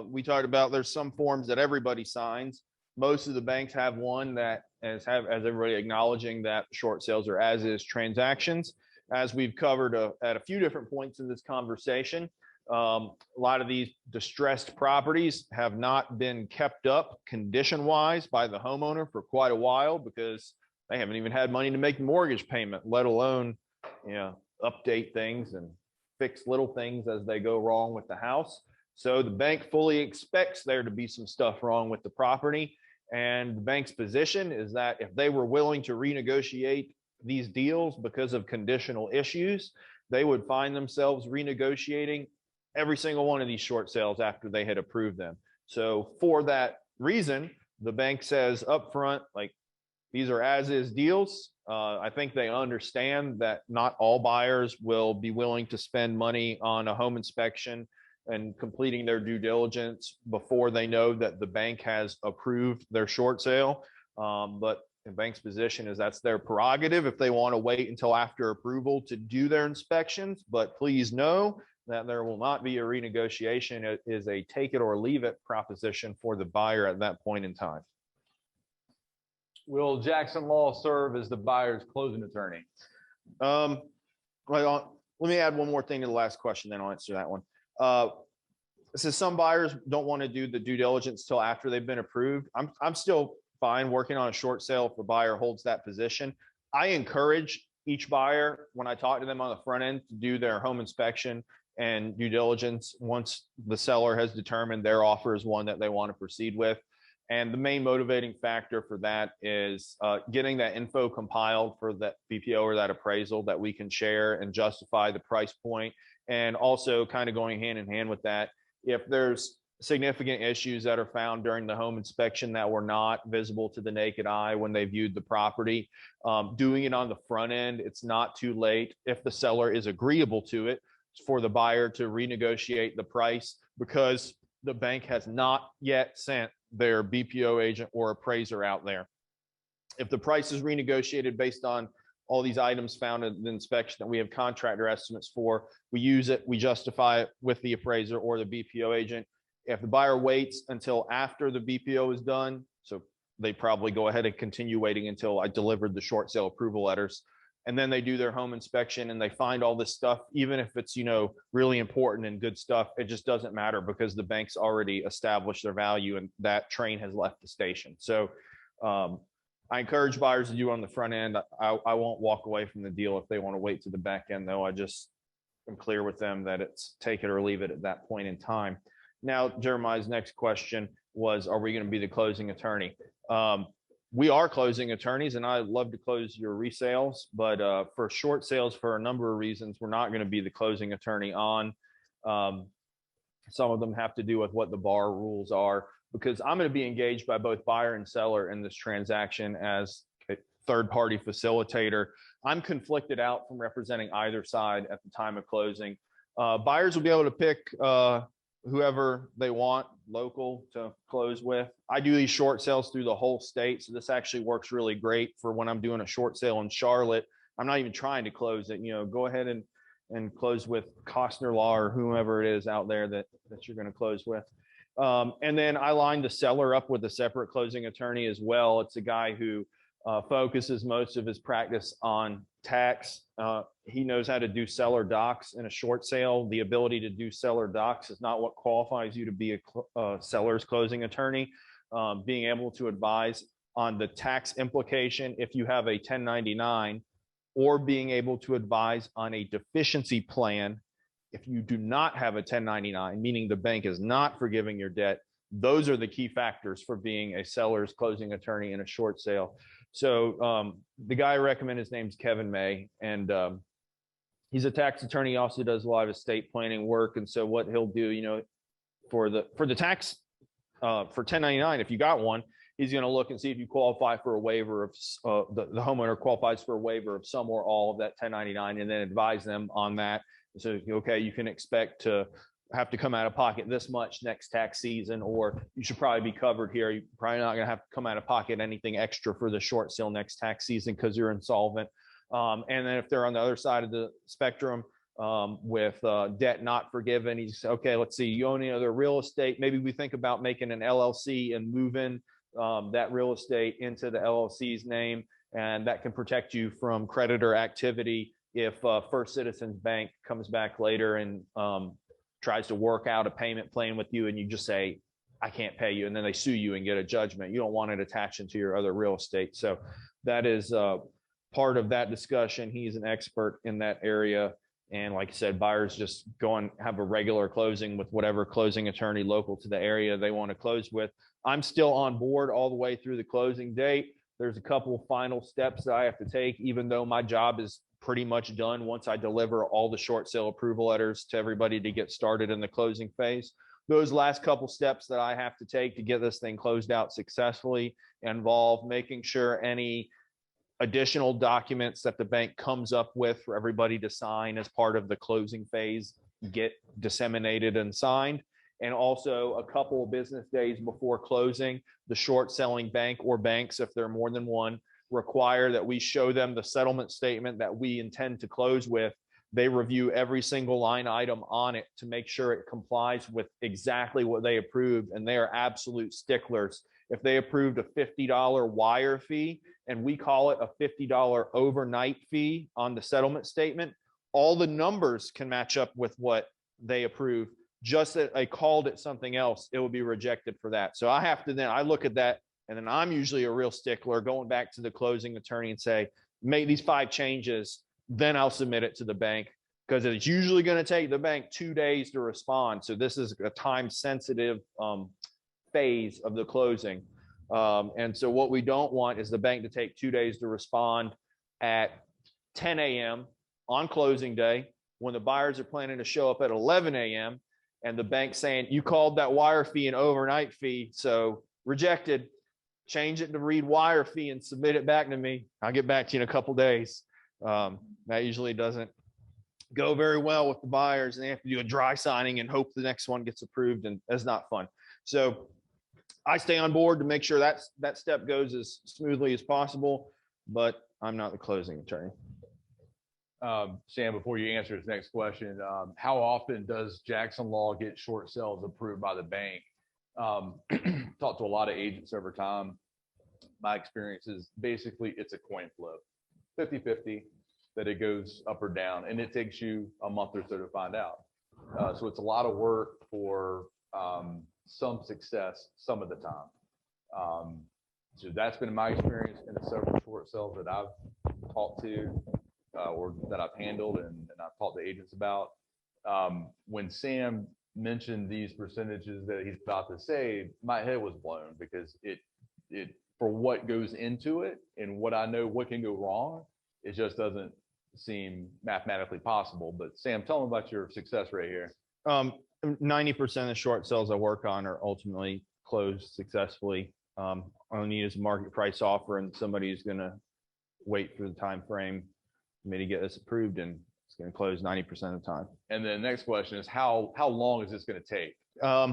we talked about, there's some forms that everybody signs. Most of the banks have one that has everybody acknowledging that short sales are as is transactions. As we've covered at a few different points in this conversation, a lot of these distressed properties have not been kept up condition-wise by the homeowner for quite a while, because they haven't even had money to make the mortgage payment, let alone update things and fix little things as they go wrong with the house. So the bank fully expects there to be some stuff wrong with the property. And the bank's position is that if they were willing to renegotiate these deals because of conditional issues, they would find themselves renegotiating every single one of these short sales after they had approved them. So for that reason, the bank says upfront, like, these are as is deals. I think they understand that not all buyers will be willing to spend money on a home inspection and completing their due diligence before they know that the bank has approved their short sale. But the bank's position is that's their prerogative if they want to wait until after approval to do their inspections. But please know that there will not be a renegotiation. It is a take it or leave it proposition for the buyer at that point in time. Will Jackson Law serve as the buyer's closing attorney? Let me add one more thing to the last question, then I'll answer that one. So some buyers don't want to do the due diligence till after they've been approved. I'm still fine working on a short sale if the buyer holds that position. I encourage each buyer, when I talk to them on the front end, to do their home inspection and due diligence once the seller has determined their offer is one that they want to proceed with. And the main motivating factor for that is getting that info compiled for that BPO or that appraisal that we can share and justify the price point. And also kind of going hand in hand with that, if there's significant issues that are found during the home inspection that were not visible to the naked eye when they viewed the property, doing it on the front end, it's not too late if the seller is agreeable to it for the buyer to renegotiate the price, because the bank has not yet sent their BPO agent or appraiser out there. If the price is renegotiated based on all these items found in the inspection that we have contractor estimates for, we use it, we justify it with the appraiser or the BPO agent. If the buyer waits until after the BPO is done, so they probably go ahead and continue waiting until I delivered the short sale approval letters, and then they do their home inspection and they find all this stuff, even if it's, really important and good stuff, it just doesn't matter because the bank's already established their value and that train has left the station. So I encourage buyers to do on the front end. I won't walk away from the deal if they want to wait to the back end, though. I just am clear with them that it's take it or leave it at that point in time. Now, Jeremiah's next question was, are we going to be the closing attorney? We are closing attorneys, and I love to close your resales, but for short sales, for a number of reasons, we're not going to be the closing attorney on. Some of them have to do with what the bar rules are, because I'm going to be engaged by both buyer and seller in this transaction as a third-party facilitator. I'm conflicted out from representing either side at the time of closing. Buyers will be able to pick whoever they want local to close with. I do these short sales through the whole state, so this actually works really great for when I'm doing a short sale in Charlotte. I'm not even trying to close it. Go ahead and close with Costner Law or whomever it is out there that you're going to close with. And then I line the seller up with a separate closing attorney as well. It's a guy who focuses most of his practice on tax. He knows how to do seller docs in a short sale. The ability to do seller docs is not what qualifies you to be a seller's closing attorney. Being able to advise on the tax implication if you have a 1099, or being able to advise on a deficiency plan if you do not have a 1099, meaning the bank is not forgiving your debt. Those are the key factors for being a seller's closing attorney in a short sale. So the guy I recommend, his name's Kevin May, and he's a tax attorney. He also does a lot of estate planning work. And so what he'll do, for the tax, for 1099, if you got one, he's going to look and see if you qualify for a waiver of the homeowner qualifies for a waiver of some or all of that 1099, and then advise them on that. So, okay, you can expect to have to come out of pocket this much next tax season, or you should probably be covered here. You're probably not going to have to come out of pocket anything extra for the short sale next tax season because you're insolvent. And then if they're on the other side of the spectrum, with debt not forgiven, he's okay, let's see, you own any other real estate? Maybe we think about making an LLC and moving that real estate into the LLC's name, and that can protect you from creditor activity if First Citizens Bank comes back later and tries to work out a payment plan with you, and you just say, I can't pay you, and then they sue you and get a judgment. You don't want it attached into your other real estate. So that is part of that discussion. He's an expert in that area. And like I said, buyers just go and have a regular closing with whatever closing attorney local to the area they want to close with. I'm still on board all the way through the closing date. There's a couple of final steps that I have to take, even though my job is pretty much done once I deliver all the short sale approval letters to everybody to get started in the closing phase. Those last couple steps that I have to take to get this thing closed out successfully involve making sure any additional documents that the bank comes up with for everybody to sign as part of the closing phase get disseminated and signed. And also a couple of business days before closing, the short selling bank or banks, if there are more than one, require that we show them the settlement statement that we intend to close with. They review every single line item on it to make sure it complies with exactly what they approved. And they are absolute sticklers. If they approved a $50 wire fee and we call it a $50 overnight fee on the settlement statement, all the numbers can match up with what they approved. Just that I called it something else, it will be rejected for that. So I have to then, I look at that, and then I'm usually a real stickler going back to the closing attorney and say, make these 5 changes, then I'll submit it to the bank, because it's usually going to take the bank 2 days to respond. So this is a time sensitive phase of the closing. And so what we don't want is the bank to take 2 days to respond at 10 a.m. on closing day when the buyers are planning to show up at 11 a.m. and the bank saying, you called that wire fee an overnight fee, so rejected. Change it to read wire fee and submit it back to me. I'll get back to you in a couple days. That usually doesn't go very well with the buyers, and they have to do a dry signing and hope the next one gets approved, and that's not fun. So I stay on board to make sure that step goes as smoothly as possible, but I'm not the closing attorney. Sam, before you answer his next question, how often does Jackson Law get short sales approved by the bank? Talked to a lot of agents over time. My experience is basically it's a coin flip, 50-50, that it goes up or down, and it takes you a month or so to find out. So it's a lot of work for some success some of the time. So that's been my experience in the several short sales that I've talked to or that I've handled and I've talked to agents about. When Sam mentioned these percentages that he's about to say, my head was blown, because it for what goes into it and what I know what can go wrong, it just doesn't seem mathematically possible. But Sam, tell them about your success rate here. 90% of the short sales I work on are ultimately closed successfully. All I need is a market price offer, and somebody is going to wait for the time frame for me to get this approved, and it's going to close 90% of the time. And the next question is how long is this going to take?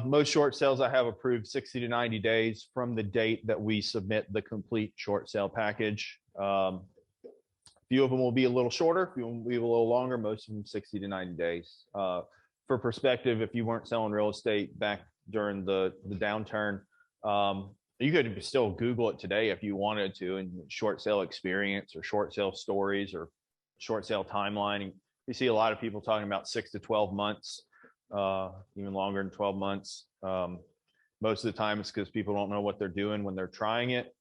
Most short sales I have approved 60 to 90 days from the date that we submit the complete short sale package. Few of them will be a little shorter, few of them will be a little longer, most of them 60 to 90 days. For perspective, if you weren't selling real estate back during the downturn, you could still Google it today if you wanted to, and short sale experience or short sale stories or short sale timeline. You see a lot of people talking about 6 to 12 months, even longer than 12 months. Most of the time it's because people don't know what they're doing when they're trying it.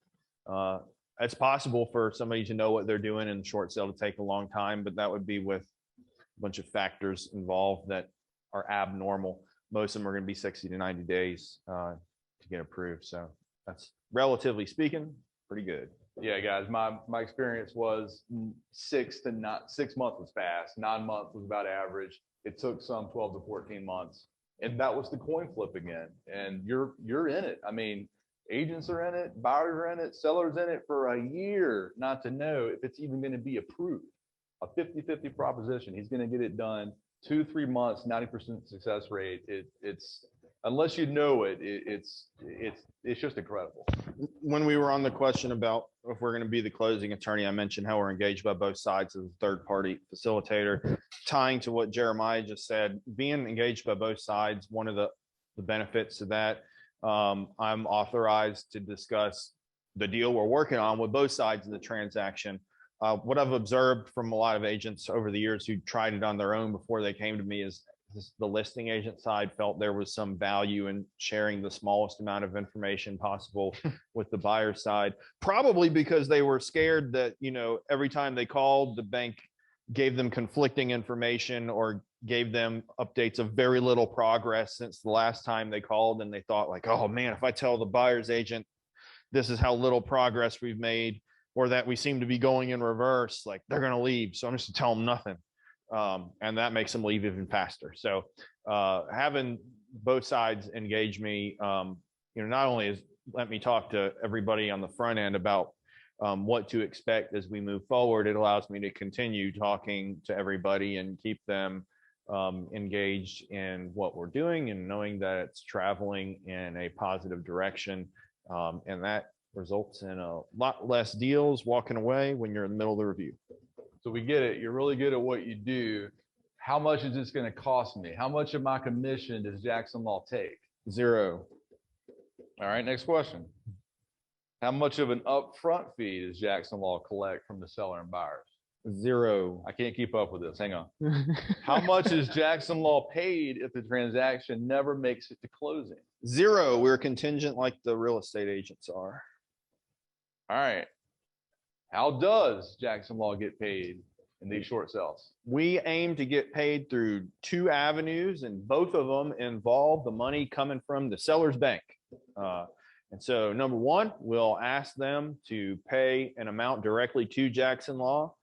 It's possible for somebody to know what they're doing and short sale to take a long time, but that would be with a bunch of factors involved that are abnormal. Most of them are going to be 60 to 90 days to get approved. So that's, relatively speaking, pretty good. Yeah, guys, my experience was 6 months was fast. 9 months was about average. It took some 12 to 14 months. And that was the coin flip again. And you're in it. I mean, agents are in it, buyers are in it, sellers in it for a year, not to know if it's even going to be approved. A 50-50 proposition. He's going to get it done 2-3 months, 90% success rate. It's unless you know it, it's just incredible. When we were on the question about if we're going to be the closing attorney, I mentioned how we're engaged by both sides as a third-party facilitator. Tying to what Jeremiah just said, being engaged by both sides, one of the benefits of that, I'm authorized to discuss the deal we're working on with both sides of the transaction. What I've observed from a lot of agents over the years who tried it on their own before they came to me is the listing agent side felt there was some value in sharing the smallest amount of information possible with the buyer side, probably because they were scared that, you know, every time they called, the bank gave them conflicting information or gave them updates of very little progress since the last time they called. And they thought like, oh man, if I tell the buyer's agent, this is how little progress we've made, or that we seem to be going in reverse, like they're going to leave. So I'm just going to tell them nothing. And that makes them leave even faster. So having both sides engage me, not only is let me talk to everybody on the front end about what to expect as we move forward, it allows me to continue talking to everybody and keep them engaged in what we're doing and knowing that it's traveling in a positive direction. And that results in a lot less deals walking away when you're in the middle of the review. So we get it. You're really good at what you do. How much is this going to cost me? How much of my commission does Jackson Law take? 0. All right, next question. How much of an upfront fee does Jackson Law collect from the seller and buyers? 0. I can't keep up with this. Hang on. How much is Jackson Law paid if the transaction never makes it to closing? 0. We're contingent like the real estate agents are. All right. How does Jackson Law get paid in these short sales? We aim to get paid through 2 avenues, and both of them involve the money coming from the seller's bank. And so number one, we'll ask them to pay an amount directly to Jackson Law.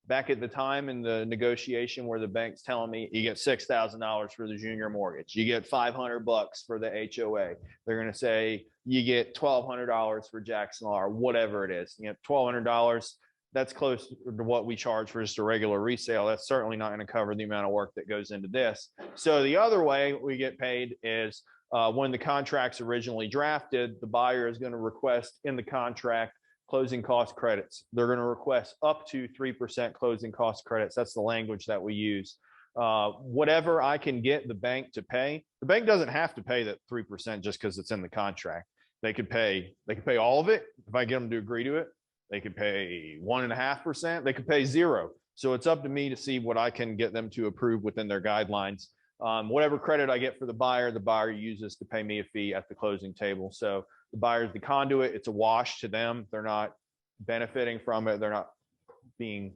Back at the time in the negotiation where the bank's telling me you get $6,000 for the junior mortgage, you get $500 for the HOA. They're going to say you get $1,200 for Jackson Law or whatever it is. You get $1,200. That's close to what we charge for just a regular resale. That's certainly not going to cover the amount of work that goes into this. So the other way we get paid is when the contract's originally drafted, the buyer is going to request in the contract closing cost credits. They're going to request up to 3% closing cost credits. That's the language that we use. Whatever I can get the bank to pay, the bank doesn't have to pay that 3% just because it's in the contract. They could pay all of it if I get them to agree to it. They could pay 1.5%. They could pay 0. So it's up to me to see what I can get them to approve within their guidelines. Whatever credit I get for the buyer uses to pay me a fee at the closing table. So the buyer's the conduit. It's a wash to them. They're not benefiting from it. They're not being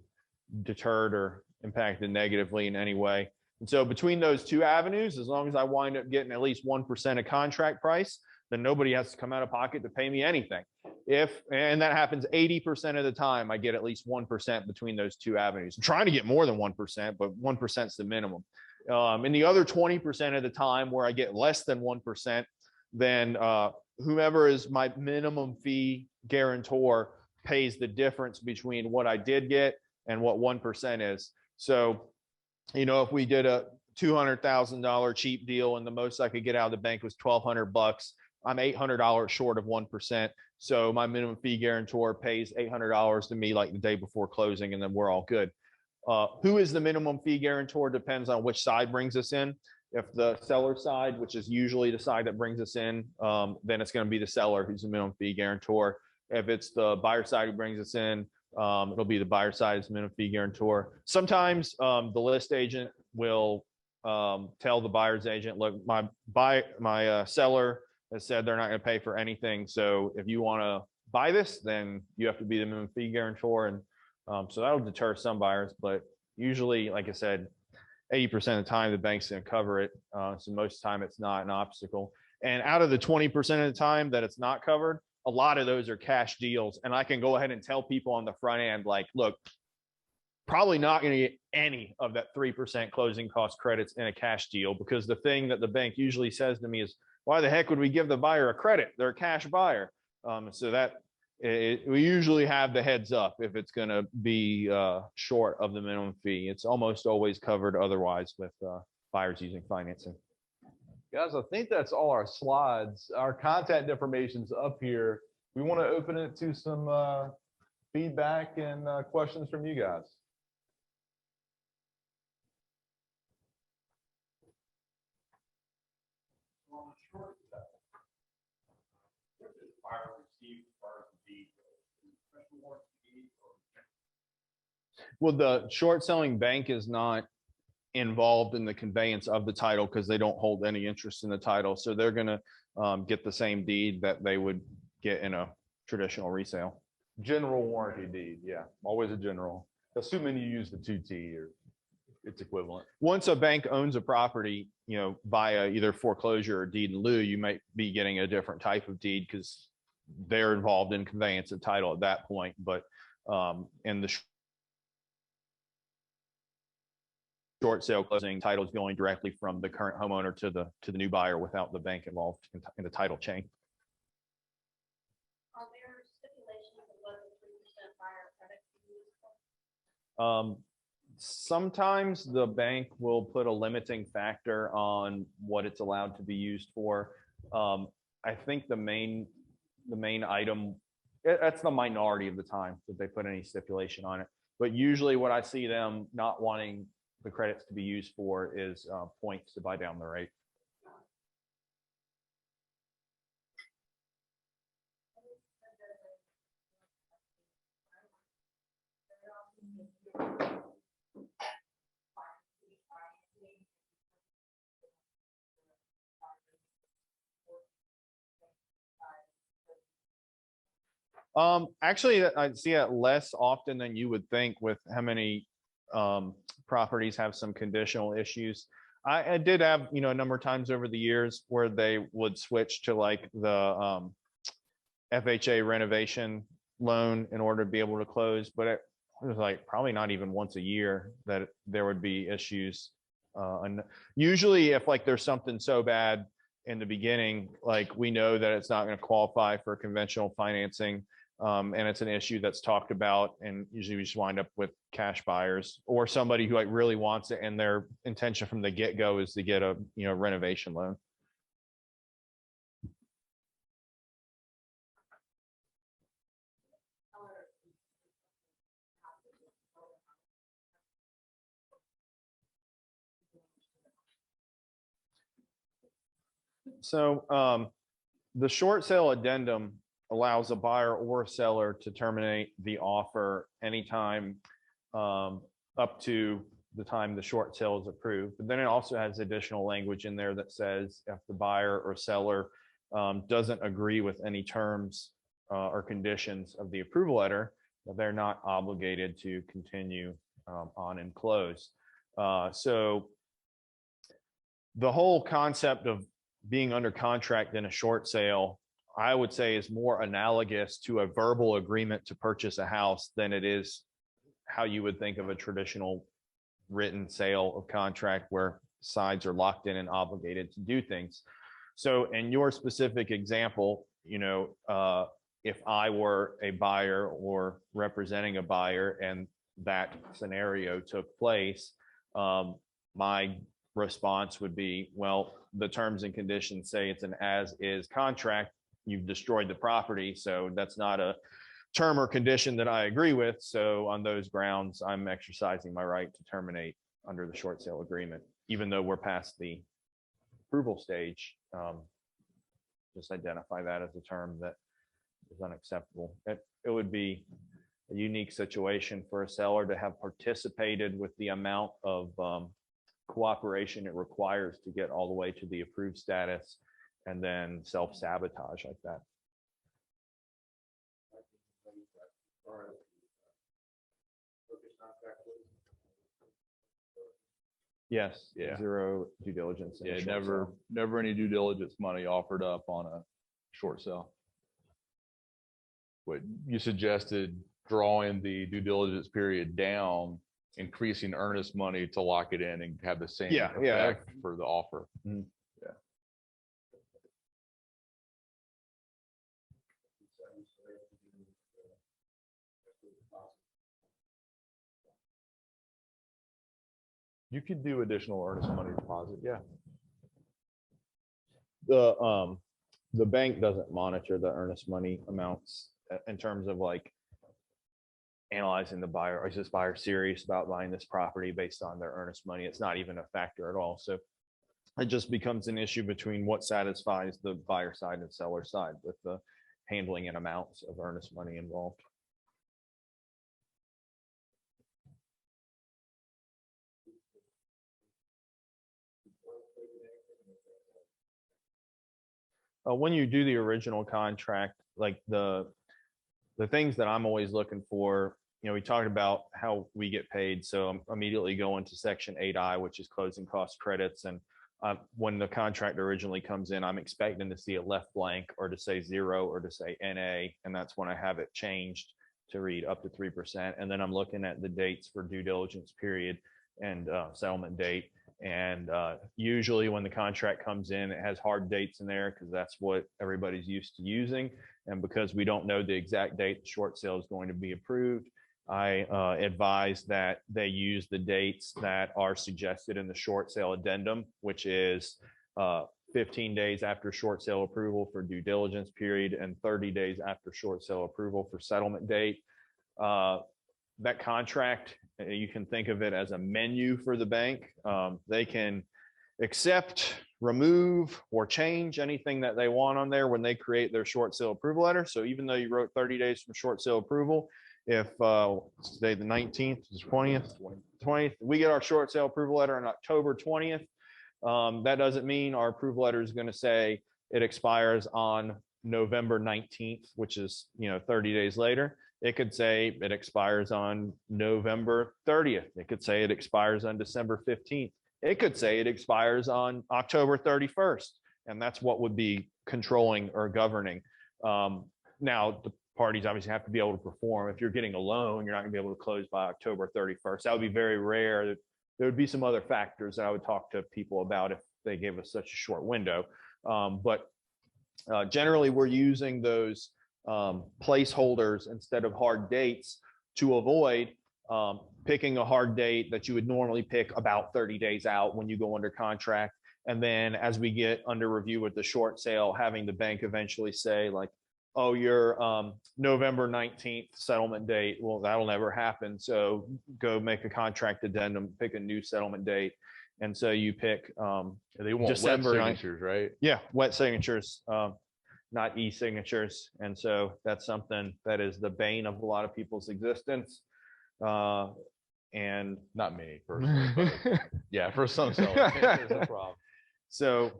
deterred or impacted negatively in any way. And so between those 2 avenues, as long as I wind up getting at least 1% of contract price, then nobody has to come out of pocket to pay me anything. And that happens 80% of the time, I get at least 1% between those 2 avenues. I'm trying to get more than 1%, but 1% is the minimum. And the other 20% of the time where I get less than 1%, then whomever is my minimum fee guarantor pays the difference between what I did get and what 1% is. So, if we did a $200,000 cheap deal and the most I could get out of the bank was $1,200, I'm $800 short of 1%. So my minimum fee guarantor pays $800 to me like the day before closing, and then we're all good. Who is the minimum fee guarantor depends on which side brings us in. If the seller side, which is usually the side that brings us in, then it's going to be the seller who's the minimum fee guarantor. If it's the buyer side who brings us in, it'll be the buyer side as minimum fee guarantor. Sometimes the list agent will tell the buyer's agent, look, my seller has said they're not going to pay for anything. So if you want to buy this, then you have to be the minimum fee guarantor. And so that'll deter some buyers, but usually, like I said, 80% of the time the bank's going to cover it. So most of the time it's not an obstacle. And out of the 20% of the time that it's not covered, a lot of those are cash deals. And I can go ahead and tell people on the front end, like, look, probably not going to get any of that 3% closing cost credits in a cash deal, because the thing that the bank usually says to me is, why the heck would we give the buyer a credit? They're a cash buyer. So that we usually have the heads up if it's going to be short of the minimum fee. It's almost always covered otherwise with buyers using financing. Guys, I think that's all our slides. Our contact information's up here. We want to open it to some feedback and questions from you guys. Well, the short selling bank is not involved in the conveyance of the title because they don't hold any interest in the title. So they're going to get the same deed that they would get in a traditional resale. General warranty deed. Yeah, always a general. Assuming you use the 2T or it's equivalent. Once a bank owns a property, via either foreclosure or deed in lieu, you might be getting a different type of deed because they're involved in conveyance of title at that point. But in the short sale closing, title is going directly from the current homeowner to the new buyer without the bank involved in the title chain. Are there stipulations of what the 3% buyer credit fee is for? Sometimes the bank will put a limiting factor on what it's allowed to be used for. I think the main item, that's the minority of the time that they put any stipulation on it. But usually what I see them not wanting the credits to be used for is points to buy down the rate. Actually, I see it less often than you would think with how many properties have some conditional issues. I did have, a number of times over the years where they would switch to like the FHA renovation loan in order to be able to close, but it was like probably not even once a year that there would be issues. And usually if like there's something so bad in the beginning, like we know that it's not going to qualify for conventional financing, and it's an issue that's talked about, and usually we just wind up with cash buyers or somebody who like really wants it and their intention from the get-go is to get a renovation loan. So the short sale addendum allows a buyer or a seller to terminate the offer anytime up to the time the short sale is approved. But then it also has additional language in there that says if the buyer or seller doesn't agree with any terms or conditions of the approval letter, that they're not obligated to continue on and close. So the whole concept of being under contract in a short sale, I would say, is more analogous to a verbal agreement to purchase a house than it is how you would think of a traditional written sale of contract, where sides are locked in and obligated to do things. So in your specific example, if I were a buyer or representing a buyer and that scenario took place, my response would be, well, the terms and conditions say it's an as-is contract. You've destroyed the property, so that's not a term or condition that I agree with. So on those grounds, I'm exercising my right to terminate under the short sale agreement, even though we're past the approval stage. Just identify that as a term that is unacceptable. It would be a unique situation for a seller to have participated with the amount of cooperation it requires to get all the way to the approved status and then self-sabotage like that. Yes. Yeah. Zero due diligence. in a Yeah, short never, sale. never any due diligence money offered up on a short sale. What you suggested, drawing the due diligence period down, increasing earnest money to lock it in and have the same Yeah. effect for the offer. Mhm. Yeah. You could do additional earnest money deposit. Yeah. The bank doesn't monitor the earnest money amounts in terms of like analyzing the buyer. Or is this buyer serious about buying this property based on their earnest money? It's not even a factor at all. So it just becomes an issue between what satisfies the buyer side and seller side with the handling and amounts of earnest money involved. When you do the original contract, like the things that I'm always looking for, we talked about how we get paid. So I'm immediately going to section 8I, which is closing cost credits. And when the contract originally comes in, I'm expecting to see it left blank or to say 0 or to say NA. And that's when I have it changed to read up to 3%. And then I'm looking at the dates for due diligence period and settlement date. And usually when the contract comes in, it has hard dates in there because that's what everybody's used to using. And because we don't know the exact date the short sale is going to be approved, I advise that they use the dates that are suggested in the short sale addendum, which is 15 days after short sale approval for due diligence period and 30 days after short sale approval for settlement date. That contract, you can think of it as a menu for the bank. They can accept, remove, or change anything that they want on there when they create their short sale approval letter. So even though you wrote 30 days from short sale approval, if say the 19th, 20th, we get our short sale approval letter on October 20th, that doesn't mean our approval letter is going to say it expires on November 19th, which is 30 days later. It could say it expires on November 30th. It could say it expires on December 15th. It could say it expires on October 31st. And that's what would be controlling or governing. Now, the parties obviously have to be able to perform. If you're getting a loan, you're not going to be able to close by October 31st. That would be very rare. There would be some other factors that I would talk to people about if they gave us such a short window. But generally, we're using those placeholders instead of hard dates to avoid picking a hard date that you would normally pick about 30 days out when you go under contract. And then as we get under review with the short sale, having the bank eventually say like, oh, your November 19th settlement date, well, that'll never happen. So go make a contract addendum, pick a new settlement date. And so you pick They want December wet signatures, right? Yeah, wet signatures. Not e-signatures. And so that's something that is the bane of a lot of people's existence. And Not me personally, but yeah, for some sellers, it's a problem. so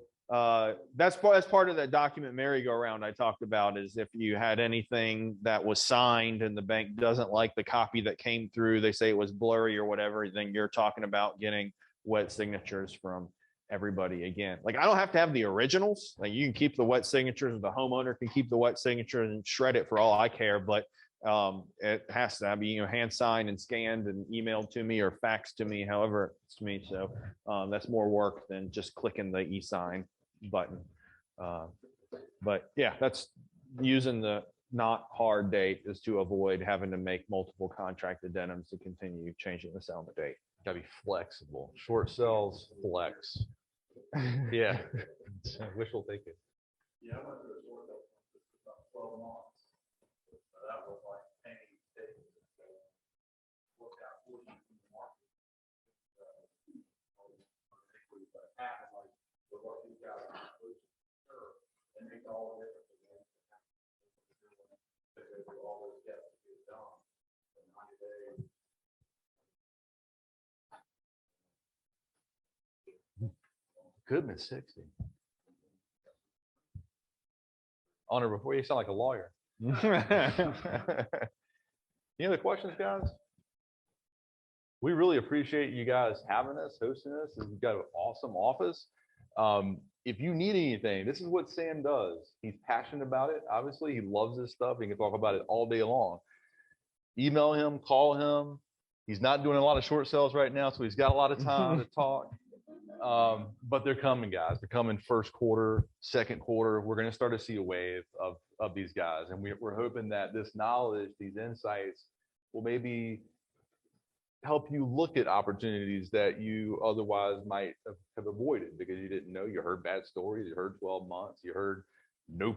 that's part of that document merry-go-round I talked about, is if you had anything that was signed and the bank doesn't like the copy that came through, they say it was blurry or whatever, then you're talking about getting wet signatures from everybody again. Like, I don't have to have the originals. Like, you can keep the wet signatures, the homeowner can keep the wet signature and shred it for all I care. But It has to be, hand signed and scanned and emailed to me or faxed to me, however it's to me. So that's more work than just clicking the e-sign button. But yeah, that's using the not hard date is to avoid having to make multiple contract addendums to continue changing the settlement date. Gotta be flexible. Short sales, flex. Yeah. Wishful thinking. Yeah, I went through a short sale for about 12 months. So that was like any state. Worked out 40 in the market. But half of like, what these guys are, sure, they make all the difference. Because we always get to get done in 90 days. Goodness, 60. Honor, before you sound like a lawyer. Any other questions, guys? We really appreciate you guys having us, hosting us. We've got an awesome office. If you need anything, this is what Sam does. He's passionate about it. Obviously, he loves this stuff. He can talk about it all day long. Email him, call him. He's not doing a lot of short sales right now, so he's got a lot of time to talk. But they're coming, guys. They're coming first quarter, second quarter. We're going to start to see a wave of these guys. And we're hoping that this knowledge, these insights will maybe help you look at opportunities that you otherwise might have avoided because you didn't know. You heard bad stories. You heard 12 months. You heard no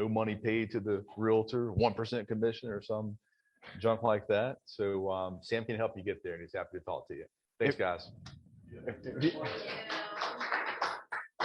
money paid to the realtor, 1% commission or some junk like that. So Sam can help you get there, and he's happy to talk to you. Thanks, guys. Yeah.